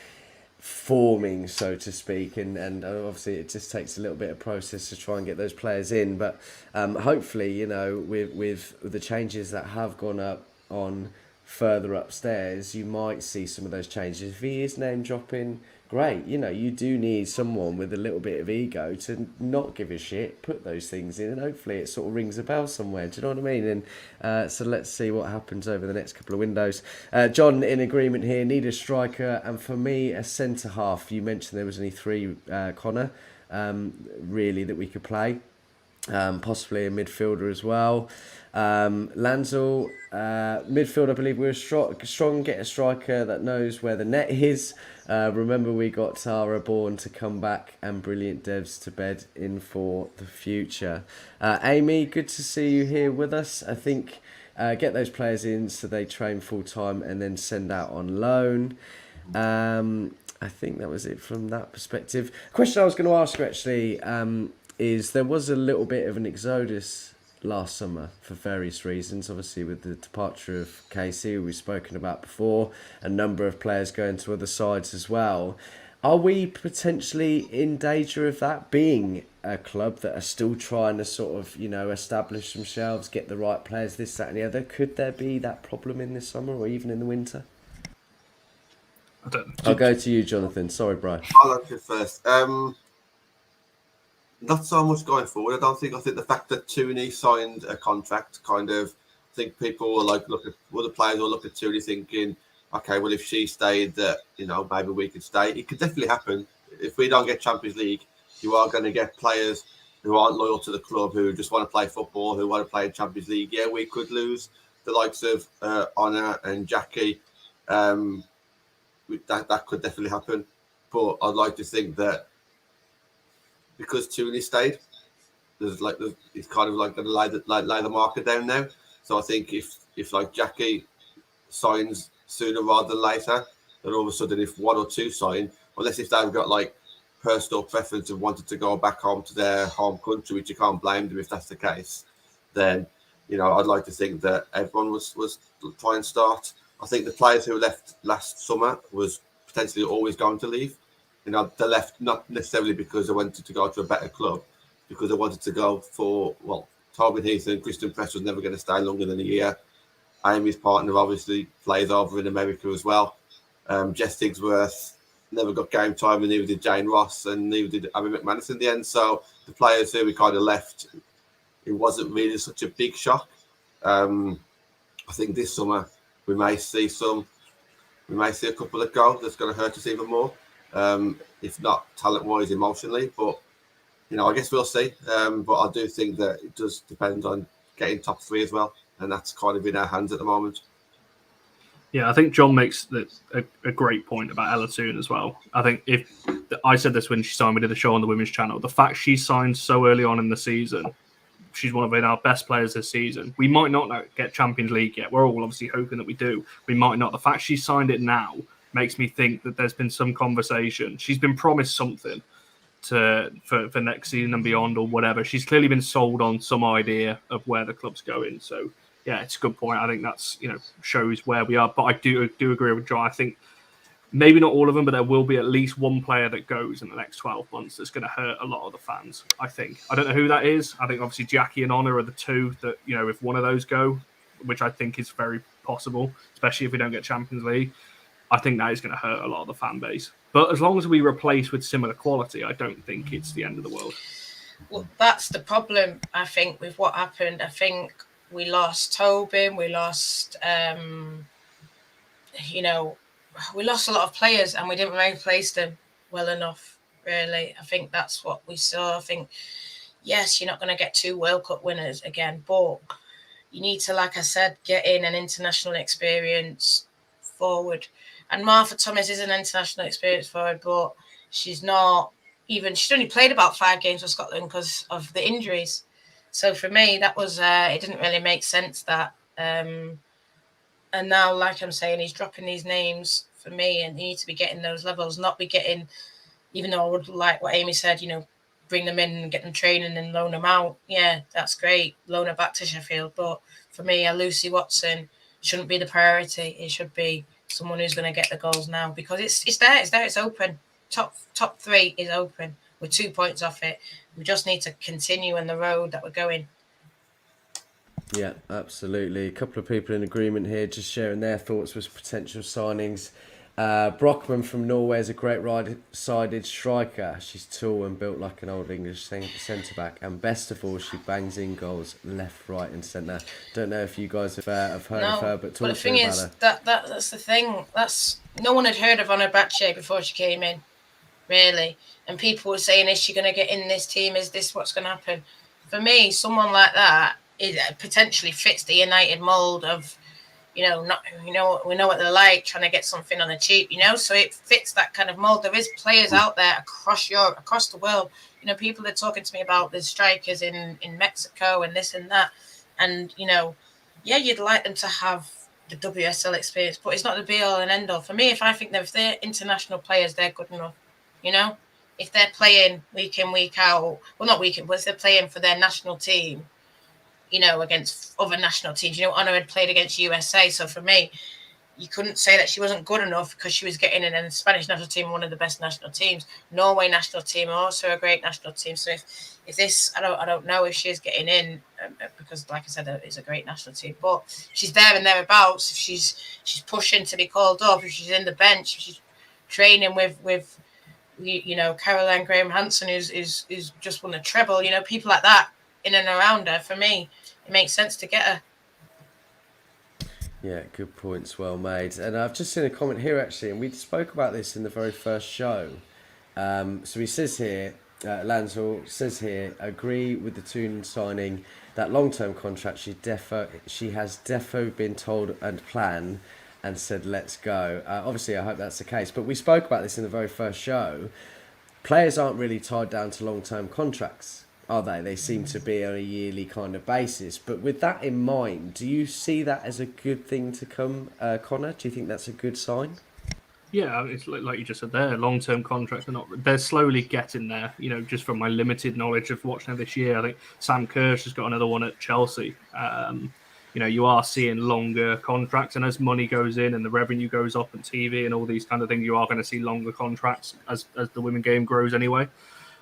forming, so to speak, and obviously it just takes a little bit of process to try and get those players in. But hopefully, with the changes that have gone up on further upstairs, you might see some of those changes. If he is name dropping, great. You do need someone with a little bit of ego to not give a shit, put those things in, and hopefully it sort of rings a bell somewhere. Do you know what I mean? And so let's see what happens over the next couple of windows. John, in agreement here, need a striker, and for me, a centre half. You mentioned there was only 3, Connor, really, that we could play. possibly a midfielder as well. Lansel, midfield, I believe we're strong, get a striker that knows where the net is. Remember, we got Tara Bourne to come back and brilliant devs to bed in for the future. Amy, good to see you here with us. I think get those players in so they train full time and then send out on loan. I think that was it from that perspective. Question I was going to ask you actually is there was a little bit of an exodus last summer for various reasons. Obviously, with the departure of Casey, who we've spoken about before, a number of players going to other sides as well. Are we potentially in danger of that being a club that are still trying to sort of, establish themselves, get the right players, this, that and the other? Could there be that problem in this summer or even in the winter? I'll go to you, Jonathan. Sorry, Brian. I'll answer first. Not so much going forward. I think the fact that Tooney signed a contract kind of, I think people will look at other players will look at Tooney thinking, okay, well, if she stayed, that maybe we could stay. It could definitely happen. If we don't get Champions League, you are going to get players who aren't loyal to the club, who just want to play football, who want to play in Champions League. Yeah, we could lose the likes of Honor and Jackie. That could definitely happen. But I'd like to think that because Tooney stayed, it's kind of like going to lay the marker down now. So I think if like Jackie signs sooner rather than later, then all of a sudden if one or two sign, unless if they've got like personal preference and wanted to go back home to their home country, which you can't blame them if that's the case, then I'd like to think that everyone was trying to start. I think the players who left last summer was potentially always going to leave. They left not necessarily because they wanted to go to a better club, because they wanted to go for, Tobin Heath and Christian Press was never going to stay longer than a year. Amy's partner obviously plays over in America as well. Jess Digsworth never got game time, and neither did Jane Ross, and neither did Abby McManus in the end. So the players who we kind of left, it wasn't really such a big shock. I think this summer we may see a couple of go that's going to hurt us even more. If not talent-wise, emotionally, but I guess we'll see. But I do think that it does depend on getting top three as well, and that's kind of in our hands at the moment. Yeah, I think John makes a great point about Ella Toon as well. I think I said this when she signed, we did a show on the Women's Channel. The fact she signed so early on in the season, she's one of our best players this season. We might not get Champions League yet. We're all obviously hoping that we do. We might not. The fact she signed it now makes me think that there's been some conversation. She's been promised something for next season and beyond or whatever. She's clearly been sold on some idea of where the club's going. So yeah, it's a good point. I think that's shows where we are. But I do agree with John. I think maybe not all of them, but there will be at least one player that goes in the next 12 months that's going to hurt a lot of the fans. I think. I don't know who that is. I think obviously Jackie and Honor are the two that if one of those go, which I think is very possible, especially if we don't get Champions League, I think that is going to hurt a lot of the fan base. But as long as we replace with similar quality, I don't think it's the end of the world. Well, that's the problem, I think, with what happened. I think we lost Tobin, we lost, we lost a lot of players and we didn't replace them well enough, really. I think that's what we saw. I think, yes, you're not going to get 2 World Cup winners again, but you need to, like I said, get in an international experience forward. And Martha Thomas is an international experience forward, but she's only played about 5 games for Scotland because of the injuries. So for me, that was, it didn't really make sense that. And now, like I'm saying, he's dropping these names for me, and he needs to be getting those levels, not be getting, even though I would like what Amy said, bring them in and get them training and loan them out. Yeah, that's great. Loan her back to Sheffield. But for me, Lucy Watson shouldn't be the priority. It should be someone who's going to get the goals now, because it's there, it's open. Top 3 is open. We're 2 points off it. We just need to continue on the road that we're going. Yeah, absolutely. A couple of people in agreement here, just sharing their thoughts with potential signings. Brockman from Norway is a great right-sided striker. She's tall and built like an old English centre-back. And best of all, she bangs in goals left, right and centre. Don't know if you guys have heard of her, but talk to me about her. That's the thing. No one had heard of Honor Batche before she came in, really. And people were saying, is she going to get in this team? Is this what's going to happen? for me, someone like that potentially fits the United mold of, we know what they're like, trying to get something on the cheap, so it fits that kind of mold. There is players out there across Europe, across the world. People are talking to me about the strikers in Mexico and this and that. And, you'd like them to have the WSL experience, but it's not the be all and end all. For me, if they're international players, they're good enough. If they're playing week in, week out, well, not week in, but if they're playing for their national team, against other national teams. Honor had played against USA. So for me, you couldn't say that she wasn't good enough because she was getting in the Spanish national team, one of the best national teams. Norway national team, also a great national team. So if this, I don't know if she's getting in because, like I said, it's a great national team. But she's there and thereabouts. If she's pushing to be called up, if she's in the bench, if she's training with Caroline Graham Hansen, who's just won a treble. People like that in and around her. For me, it makes sense to get her. Yeah, good points, well made. And I've just seen a comment here actually, and we spoke about this in the very first show. So he says here, Lansall says here, agree with the Toon signing that long-term contract. She has defo been told and planned and said let's go. Obviously, I hope that's the case. But we spoke about this in the very first show. Players aren't really tied down to long-term contracts, are they? They seem to be on a yearly kind of basis. But with that in mind, do you see that as a good thing to come, Connor? Do you think that's a good sign? Yeah, it's like you just said there, long-term contracts they're slowly getting there, just from my limited knowledge of watching them this year. I think Sam Kersh has got another one at Chelsea. You are seeing longer contracts, and as money goes in and the revenue goes up on TV and all these kind of things, you are going to see longer contracts as the women game grows anyway.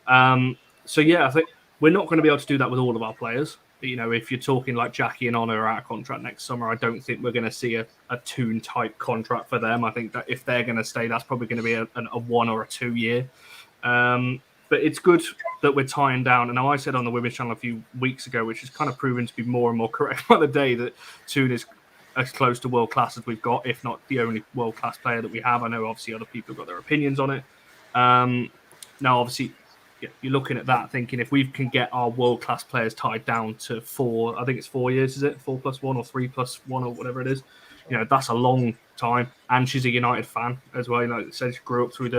So yeah, I think we're not going to be able to do that with all of our players. If you're talking like Jackie and Honor are out of contract next summer, I don't think we're going to see a Toon type contract for them. I think that if they're going to stay, that's probably going to be a 1 or a 2 year. But it's good that we're tying down. And now I said on the Women's Channel a few weeks ago, which is kind of proven to be more and more correct by the day, that Toon is as close to world class as we've got, if not the only world class player that we have. I know obviously other people have got their opinions on it. Now, obviously, you're looking at that thinking if we can get our world-class players tied down to 4, I think it's 4 years, is it? 4 plus 1 or 3 plus 1 or whatever it is. That's a long time. And she's a United fan as well. Like I said, she grew up through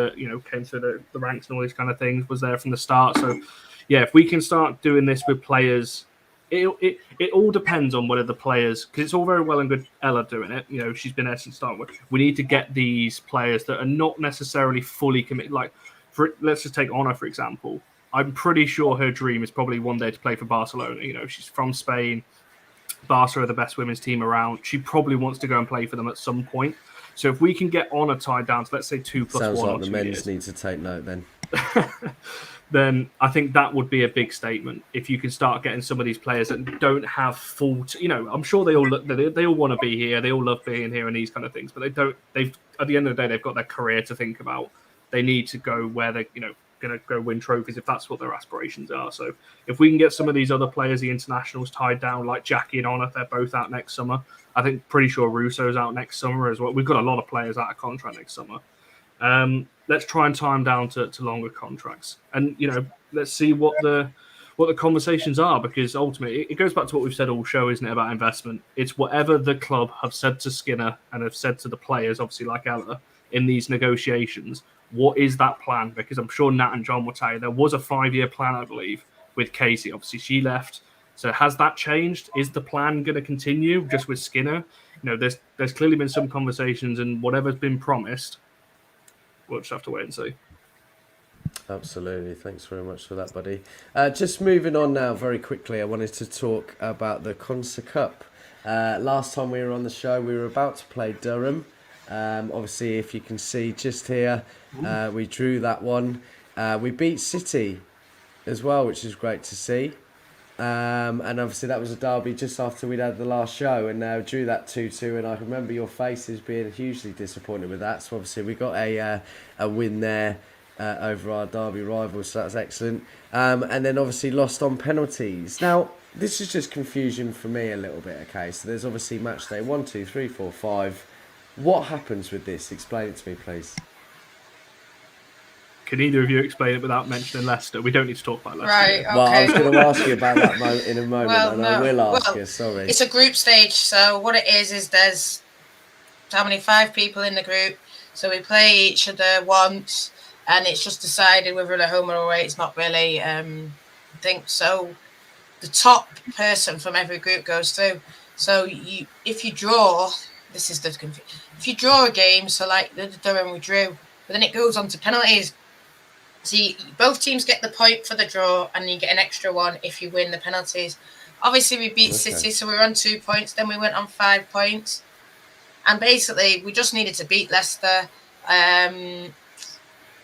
came through the ranks and all these kind of things, was there from the start. So, yeah, if we can start doing this with players, it all depends on whether the players, because it's all very well and good Ella doing it. She's been there since start with. We need to get these players that are not necessarily fully committed, like, let's just take Honor, for example. I'm pretty sure her dream is probably one day to play for Barcelona. She's from Spain. Barca are the best women's team around. She probably wants to go and play for them at some point. So if we can get Honor tied down to, let's say, 2 plus 1 Sounds like or 2 the men's years, need to take note then. then I think that would be a big statement. If you can start getting some of these players that don't have full, I'm sure they all want to be here. They all love being here and these kind of things, but they've at the end of the day, they've got their career to think about. They need to go where they're, going to go win trophies if that's what their aspirations are. So if we can get some of these other players, the internationals, tied down, like Jackie and Honor, they're both out next summer. I think pretty sure Russo's out next summer as well. We've got a lot of players out of contract next summer. Let's try and tie them down to longer contracts, and let's see what the conversations are, because ultimately it goes back to what we've said all show, isn't it, about investment? It's whatever the club have said to Skinner and have said to the players, obviously like Ella, in these negotiations. What is that plan? Because I'm sure Nat and John will tell you there was a 5-year plan, I believe, with Casey. Obviously, she left. So has that changed? Is the plan going to continue just with Skinner? There's clearly been some conversations, and whatever's been promised, we'll just have to wait and see. Absolutely. Thanks very much for that, buddy. Just moving on now very quickly, I wanted to talk about the Consa Cup. Last time we were on the show, we were about to play Durham. Obviously, if you can see just here, we drew that one. We beat City as well, which is great to see. And obviously that was a derby just after we'd had the last show, and drew that 2-2. And I remember your faces being hugely disappointed with that. So obviously we got a win there over our derby rivals, so that's excellent. And then obviously lost on penalties. Now, this is just confusion for me a little bit, okay? So there's obviously match day 1, 2, 3, 4, 5. What happens with this? Explain it to me, please. Can either of you explain it without mentioning Leicester? We don't need to talk about Leicester. Right. Yet. Okay. Well, I was going to ask you about that in a moment, Well, and no. I will ask Well, you. Sorry. It's a group stage, so what it is there's how many 5 people in the group, so we play each other once, and it's just decided whether we're at home or away. It's not really think so. The top person from every group goes through. So if you draw, this is the confusion. If you draw a game, so like the Durham we drew, but then it goes on to penalties. So both teams get the point for the draw, and you get an extra one if you win the penalties. Obviously, we beat City, so we were on 2 points. Then we went on 5 points, and basically we just needed to beat Leicester,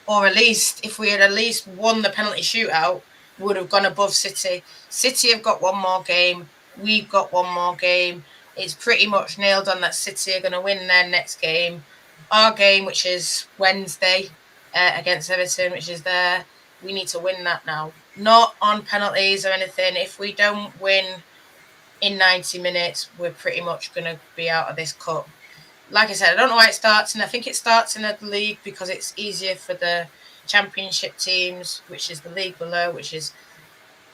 or at least if we had at least won the penalty shootout, we would have gone above City. City have got one more game. We've got one more game. It's pretty much nailed on that City are going to win their next game. Our game, which is Wednesday against Everton, which is there, we need to win that now. Not on penalties or anything. If we don't win in 90 minutes, we're pretty much going to be out of this cup. Like I said, I don't know why it starts, and I think it starts in the league because it's easier for the championship teams, which is the league below, which is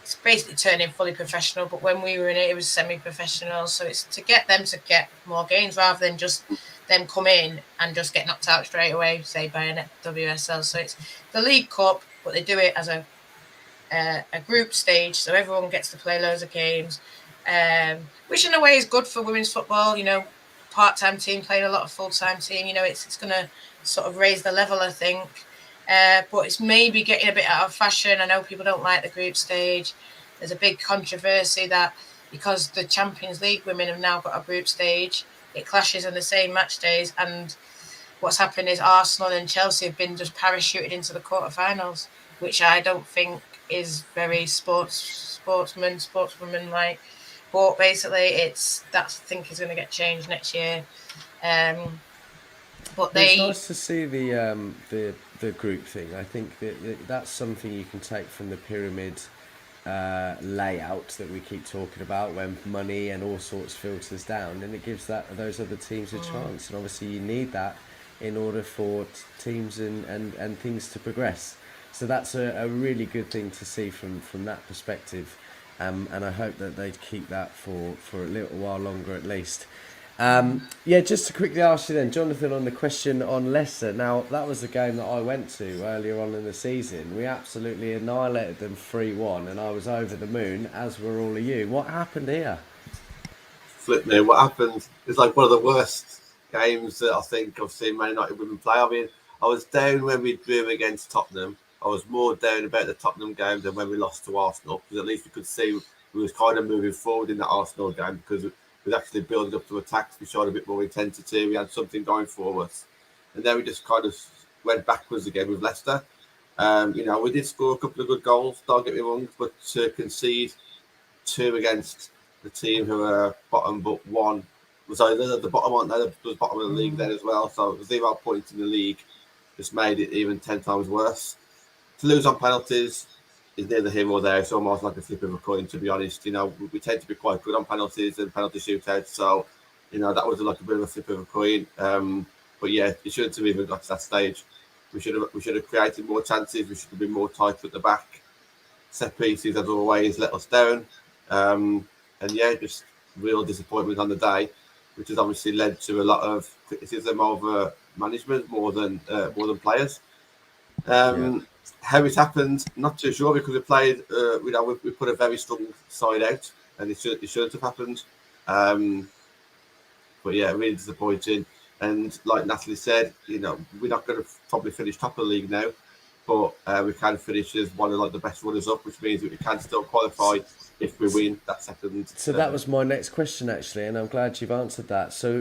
it's basically turning fully professional. But when we were in it, it was semi-professional. So it's to get them to get more games rather than just them come in and just get knocked out straight away, say by a WSL. So it's the League Cup, but they do it as a group stage, so everyone gets to play loads of games, which in a way is good for women's football. You know, part-time team playing a lot of full-time team. You know, it's going to sort of raise the level, I think. But it's maybe getting a bit out of fashion. I know people don't like the group stage. There's a big controversy that because the Champions League women have now got a group stage, it clashes on the same match days. And what's happened is Arsenal and Chelsea have been just parachuted into the quarterfinals, which I don't think is very sportswoman-like. But basically, that I think is going to get changed next year. But it's nice to see the group thing. I think that's something you can take from the pyramid layout that we keep talking about, when money and all sorts filters down, and it gives those other teams a chance. And obviously, you need that in order for teams and things to progress. So that's a really good thing to see from that perspective. And I hope that they keep that for a little while longer at least. Just to quickly ask you then, Jonathan, on the question on Leicester. Now, that was the game that I went to earlier on in the season. We absolutely annihilated them 3-1, and I was over the moon, as were all of you. What happened here? Flip me, what happened is like one of the worst games that I think I've seen Man United women play. I mean, I was down when we drew against Tottenham. I was more down about the Tottenham game than when we lost to Arsenal, because at least we could see we was kind of moving forward in that Arsenal game, because we was actually building up to attacks. We showed a bit more intensity. We had something going for us. And then we just kind of went backwards again with Leicester. We did score a couple of good goals, don't get me wrong, but to concede 2 against the team who are bottom but 1 was either the bottom, aren't they? The bottom of the league then as well. So 0 points in the league just made it even 10 times worse. To lose on penalties is neither here or there. It's almost like a flip of a coin, to be honest. You know, we tend to be quite good on penalties and penalty shootouts. So, that was like a bit of a flip of a coin. But yeah, it shouldn't have even got to that stage. We should have created more chances. We should have been more tight at the back. Set pieces, as always, let us down. Just real disappointment on the day, which has obviously led to a lot of criticism over management more than players. How it happened, not too sure, because we played. We put a very strong side out, and it shouldn't have happened. But yeah, really disappointing. And like Natalie said, we're not going to probably finish top of the league now, but we can finish as one of the best runners up, which means that we can still qualify if we win that second. So that was my next question, actually, and I'm glad you've answered that. So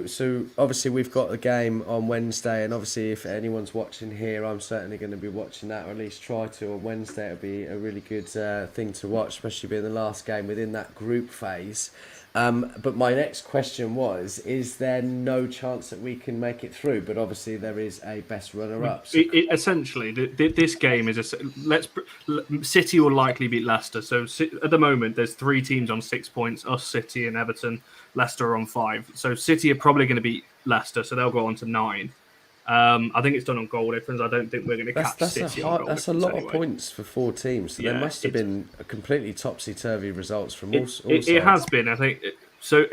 obviously we've got a game on Wednesday, and obviously if anyone's watching here, I'm certainly going to be watching that, or at least try to on Wednesday. It'll be a really good thing to watch, especially being the last game within that group phase. But my next question was, is there no chance that we can make it through? But obviously there is a best runner-up. So Essentially, this game is City will likely beat Leicester. So at the moment, there's 3 teams on 6 points: us, City, and Everton. Leicester are on 5. So City are probably going to beat Leicester, so they'll go on to 9. I think it's done on goal difference. I don't think we're going to catch City on goal difference. That's a lot anyway. of points for 4 teams. So there must have been a completely topsy-turvy results from all sides. It has been, I think. So,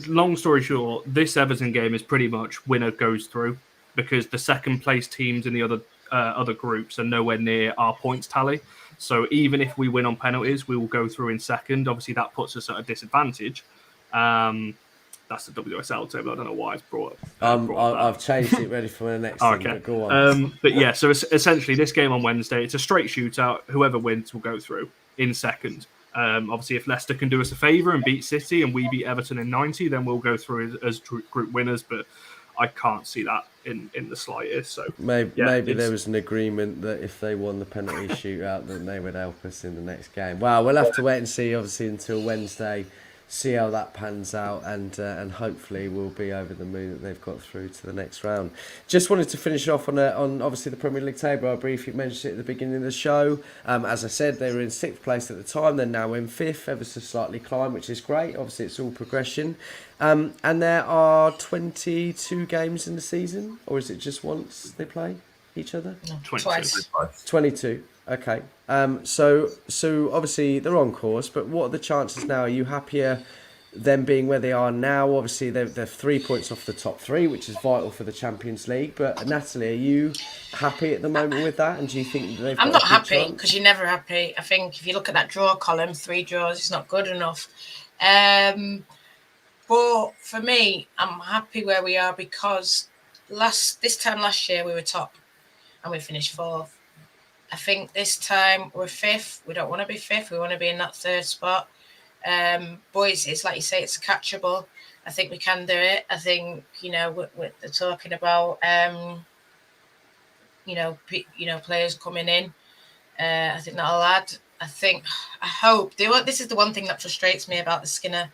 long story short, this Everton game is pretty much winner goes through, because the second place teams in the other groups are nowhere near our points tally. So even if we win on penalties, we will go through in second. Obviously, that puts us at a disadvantage. That's the WSL table. I don't know why it's brought up. I've changed it ready for the next thing, okay. But go on. But yeah, so essentially this game on Wednesday, it's a straight shootout. Whoever wins will go through in second. Obviously, if Leicester can do us a favour and beat City and we beat Everton in 90, then we'll go through as group winners. But I can't see that in the slightest. So maybe there was an agreement that if they won the penalty shootout, then they would help us in the next game. Well, we'll have to wait and see, obviously, until Wednesday, see how that pans out, and hopefully we'll be over the moon that they've got through to the next round. Just wanted to finish off on obviously the Premier League table. I briefly mentioned it at the beginning of the show. As I said, they were in 6th place at the time. They're now in 5th, ever so slightly climb, which is great. Obviously, it's all progression. And there are 22 games in the season, or is it just once they play each other? No, 22. 22. Okay. So obviously they're on course, but what are the chances now? Are you happier them being where they are now? Obviously they're 3 points off the top 3, which is vital for the Champions League. But Natalie, are you happy at the moment with that? And do you think they've got I'm not a good happy, chance? because you're never happy. I think if you look at that draw column, 3 draws, it's not good enough. But for me, I'm happy where we are, because this time last year we were top and we finished 4th. I think this time we're 5th. We don't want to be 5th. We want to be in that 3rd spot. Boys, it's like you say, it's catchable. I think we can do it. I think, they're talking about, players coming in. I think that'll add. I hope. This is the one thing that frustrates me about the Skinner.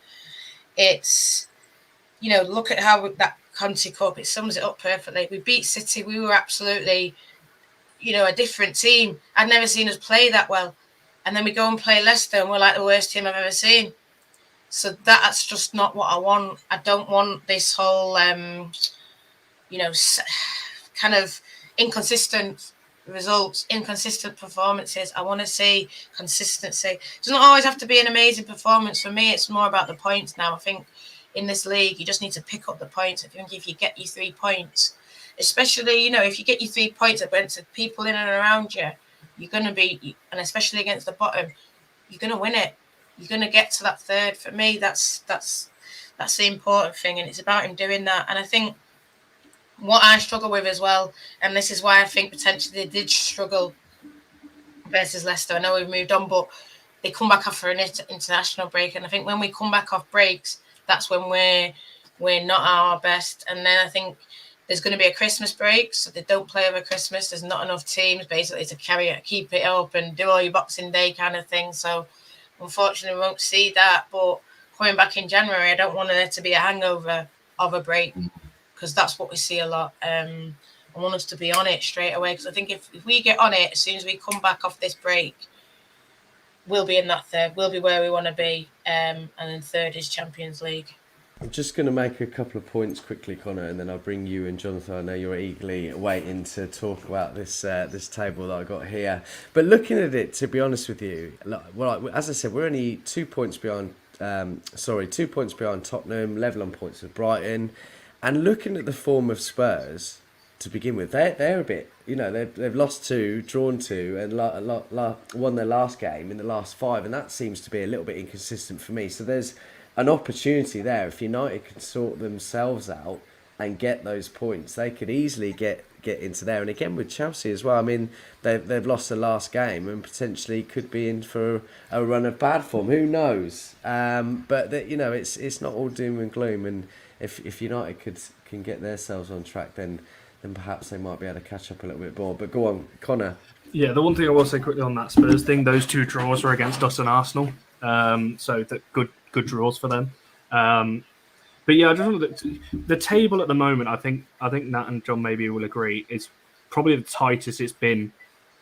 It's, look at how that Conti Cup, it sums it up perfectly. We beat City. We were absolutely, a different team. I'd never seen us play that well. And then we go and play Leicester and we're like the worst team I've ever seen. So that's just not what I want. I don't want this whole, kind of inconsistent results, inconsistent performances. I want to see consistency. It doesn't always have to be an amazing performance. For me, it's more about the points now. I think in this league, you just need to pick up the points. I think if you get your 3 points, especially, if you get your 3 points against the people in and around you, you're going to be, and especially against the bottom, you're going to win it. You're going to get to that 3rd. For me, that's the important thing, and it's about him doing that. And I think what I struggle with as well, and this is why I think potentially they did struggle versus Leicester. I know we've moved on, but they come back after an international break, and I think when we come back off breaks, that's when we're not at our best. And then I think there's going to be a Christmas break, so they don't play over Christmas. There's not enough teams basically to carry it, keep it up, and do all your Boxing Day kind of thing. So unfortunately, we won't see that. But coming back in January, I don't want there to be a hangover of a break, because that's what we see a lot. I want us to be on it straight away, because I think if we get on it as soon as we come back off this break, we'll be in that 3rd. We'll be where we want to be, and then 3rd is Champions League. I'm just going to make a couple of points quickly, Connor, and then I'll bring you and Jonathan. I know you're eagerly waiting to talk about this table that I got here. But looking at it, to be honest with you, well, as I said, we're only 2 points behind. 2 points behind Tottenham, level on points with Brighton, and looking at the form of Spurs to begin with, they're a bit. They've lost 2, drawn 2, and won their last game in the last 5, and that seems to be a little bit inconsistent for me. So there's an opportunity there. If United can sort themselves out and get those points, they could easily get into there. And again with Chelsea as well. I mean, they've lost the last game and potentially could be in for a run of bad form. Who knows? But it's not all doom and gloom. And if United can get themselves on track, then perhaps they might be able to catch up a little bit more. But go on, Connor. Yeah, the one thing I will say quickly on that Spurs thing, those 2 draws were against us and Arsenal. So that good draws for them. But yeah, I just want the table at the moment. I think Nat and John maybe will agree is probably the tightest it's been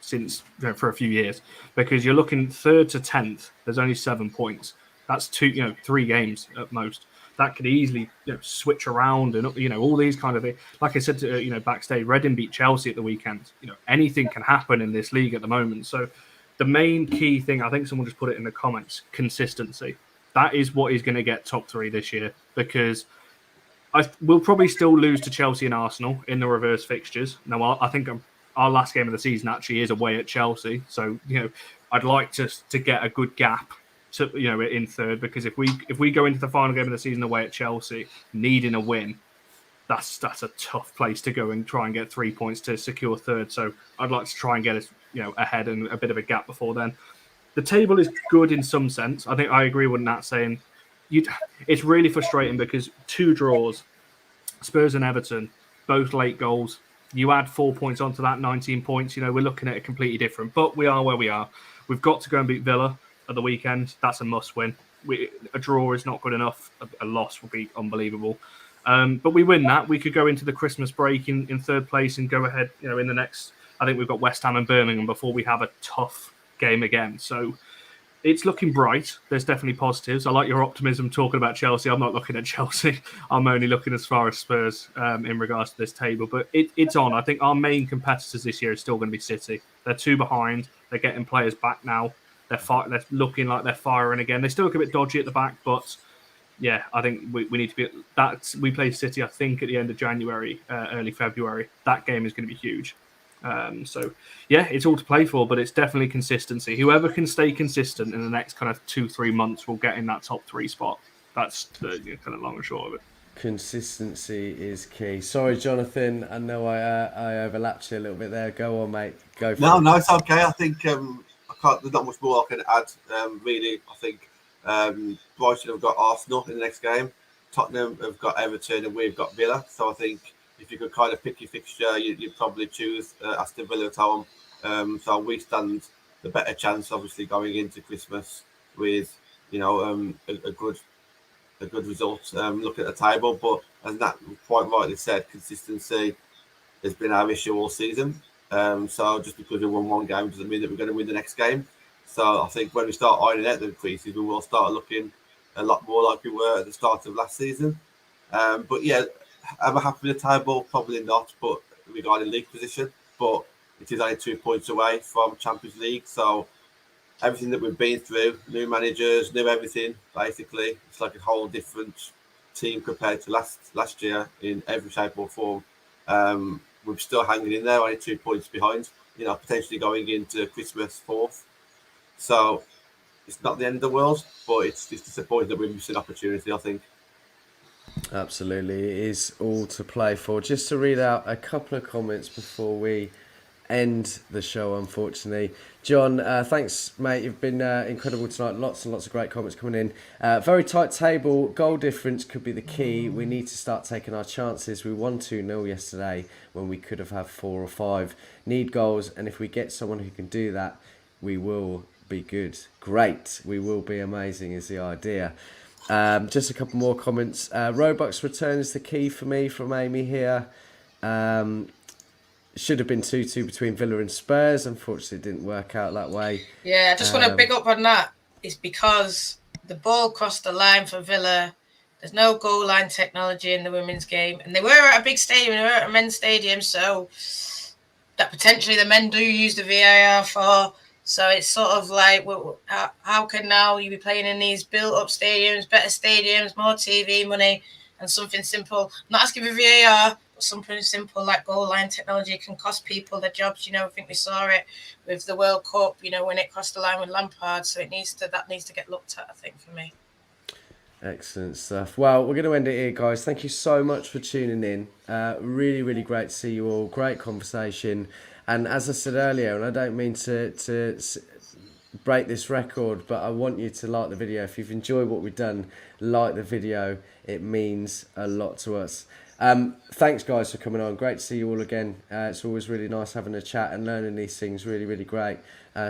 since for a few years, because you're looking 3rd to 10th. There's only 7 points. That's 3 games at most. that could easily switch around, and all these kind of things. Like I said, backstage, Reading beat Chelsea at the weekend. Anything can happen in this league at the moment. So the main key thing, I think someone just put it in the comments, consistency. That is what is going to get top 3 this year, because we'll probably still lose to Chelsea and Arsenal in the reverse fixtures. Now, I think our last game of the season actually is away at Chelsea, so I'd like to get a good gap to in third, because if we go into the final game of the season away at Chelsea needing a win, that's a tough place to go and try and get 3 points to secure third. So I'd like to try and get us ahead and a bit of a gap before then. The table is good in some sense. I think I agree with Nat saying it's really frustrating because 2 draws, Spurs and Everton, both late goals. You add 4 points onto that, 19 points. We're looking at it completely different. But we are where we are. We've got to go and beat Villa at the weekend. That's a must-win. A draw is not good enough. A loss will be unbelievable. But we win that. We could go into the Christmas break in third place and go ahead. In the next, I think we've got West Ham and Birmingham before we have a tough game again. So it's looking bright. There's definitely positives. I like your optimism talking about Chelsea. I'm not looking at Chelsea. I'm only looking as far as Spurs in regards to this table. But it's on. I think our main competitors this year is still going to be City. They're 2 behind. They're getting players back now. They're looking like they're firing again. They still look a bit dodgy at the back, but yeah, I think we need to be that. We play City, I think, at the end of January, early February. That game is going to be huge. So yeah, it's all to play for, but it's definitely consistency. Whoever can stay consistent in the next kind of 2-3 months will get in that top 3 spot. That's the kind of long and short of it. Consistency is key. Sorry, Jonathan. I know I overlapped you a little bit there. Go on, mate. Go for it. No, it's okay. I think there's not much more I can add. Really, I think Brighton have got Arsenal in the next game. Tottenham have got Everton, and we've got Villa. So I think if you could kind of pick your fixture, you'd probably choose Aston Villa at home. So we stand the better chance, obviously, going into Christmas with a good result. Looking at the table, but as Nat quite rightly said, consistency has been our issue all season. So just because we won one game doesn't mean that we're going to win the next game. So I think when we start ironing out the creases, we will start looking a lot more like we were at the start of last season. But yeah, am I happy with the table? Probably not, but regarding league position. But it is only 2 points away from Champions League. So everything that we've been through, new managers, new everything, basically, it's like a whole different team compared to last year in every shape or form. We're still hanging in there, only 2 points behind, potentially going into Christmas 4th. So it's not the end of the world, but it's disappointing that we're missing opportunity, I think. Absolutely, it is all to play for. Just to read out a couple of comments before we end the show, unfortunately. John, thanks, mate. You've been incredible tonight. Lots and lots of great comments coming in. Very tight table. Goal difference could be the key. We need to start taking our chances. We won 2-0 yesterday when we could have had 4 or 5. Need goals, and if we get someone who can do that, we will be good. Great. We will be amazing is the idea. Just a couple more comments. Robux return is the key for me from Amy here. Should have been 2-2 between Villa and Spurs. Unfortunately, it didn't work out that way. Yeah, I just want to big up on that. It's because the ball crossed the line for Villa. There's no goal line technology in the women's game. And they were at a big stadium. They were at a men's stadium. So that potentially the men do use the VAR for. So it's sort of like, well, how can now you be playing in these built-up stadiums, better stadiums, more TV money, and something simple? I'm not asking for VAR, but something simple like goal line technology can cost people their jobs. I think we saw it with the World Cup, when it crossed the line with Lampard. So that needs to get looked at, I think, for me. Excellent stuff. Well, we're going to end it here, guys. Thank you so much for tuning in. Really, really great to see you all. Great conversation. And as I said earlier, and I don't mean to break this record, but I want you to like the video. If you've enjoyed what we've done, like the video. It means a lot to us. Thanks, guys, for coming on. Great to see you all again. It's always really nice having a chat and learning these things. Really, really great.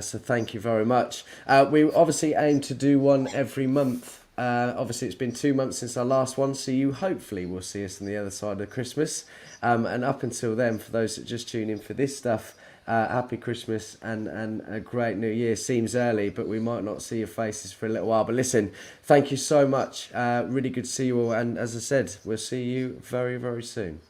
So thank you very much. We obviously aim to do one every month Obviously, it's been 2 months since our last one, so you hopefully will see us on the other side of Christmas. And up until then, for those that just tune in for this stuff, happy Christmas and a great New Year. Seems early, but we might not see your faces for a little while. But listen, thank you so much. Really good to see you all. And as I said, we'll see you very, very soon.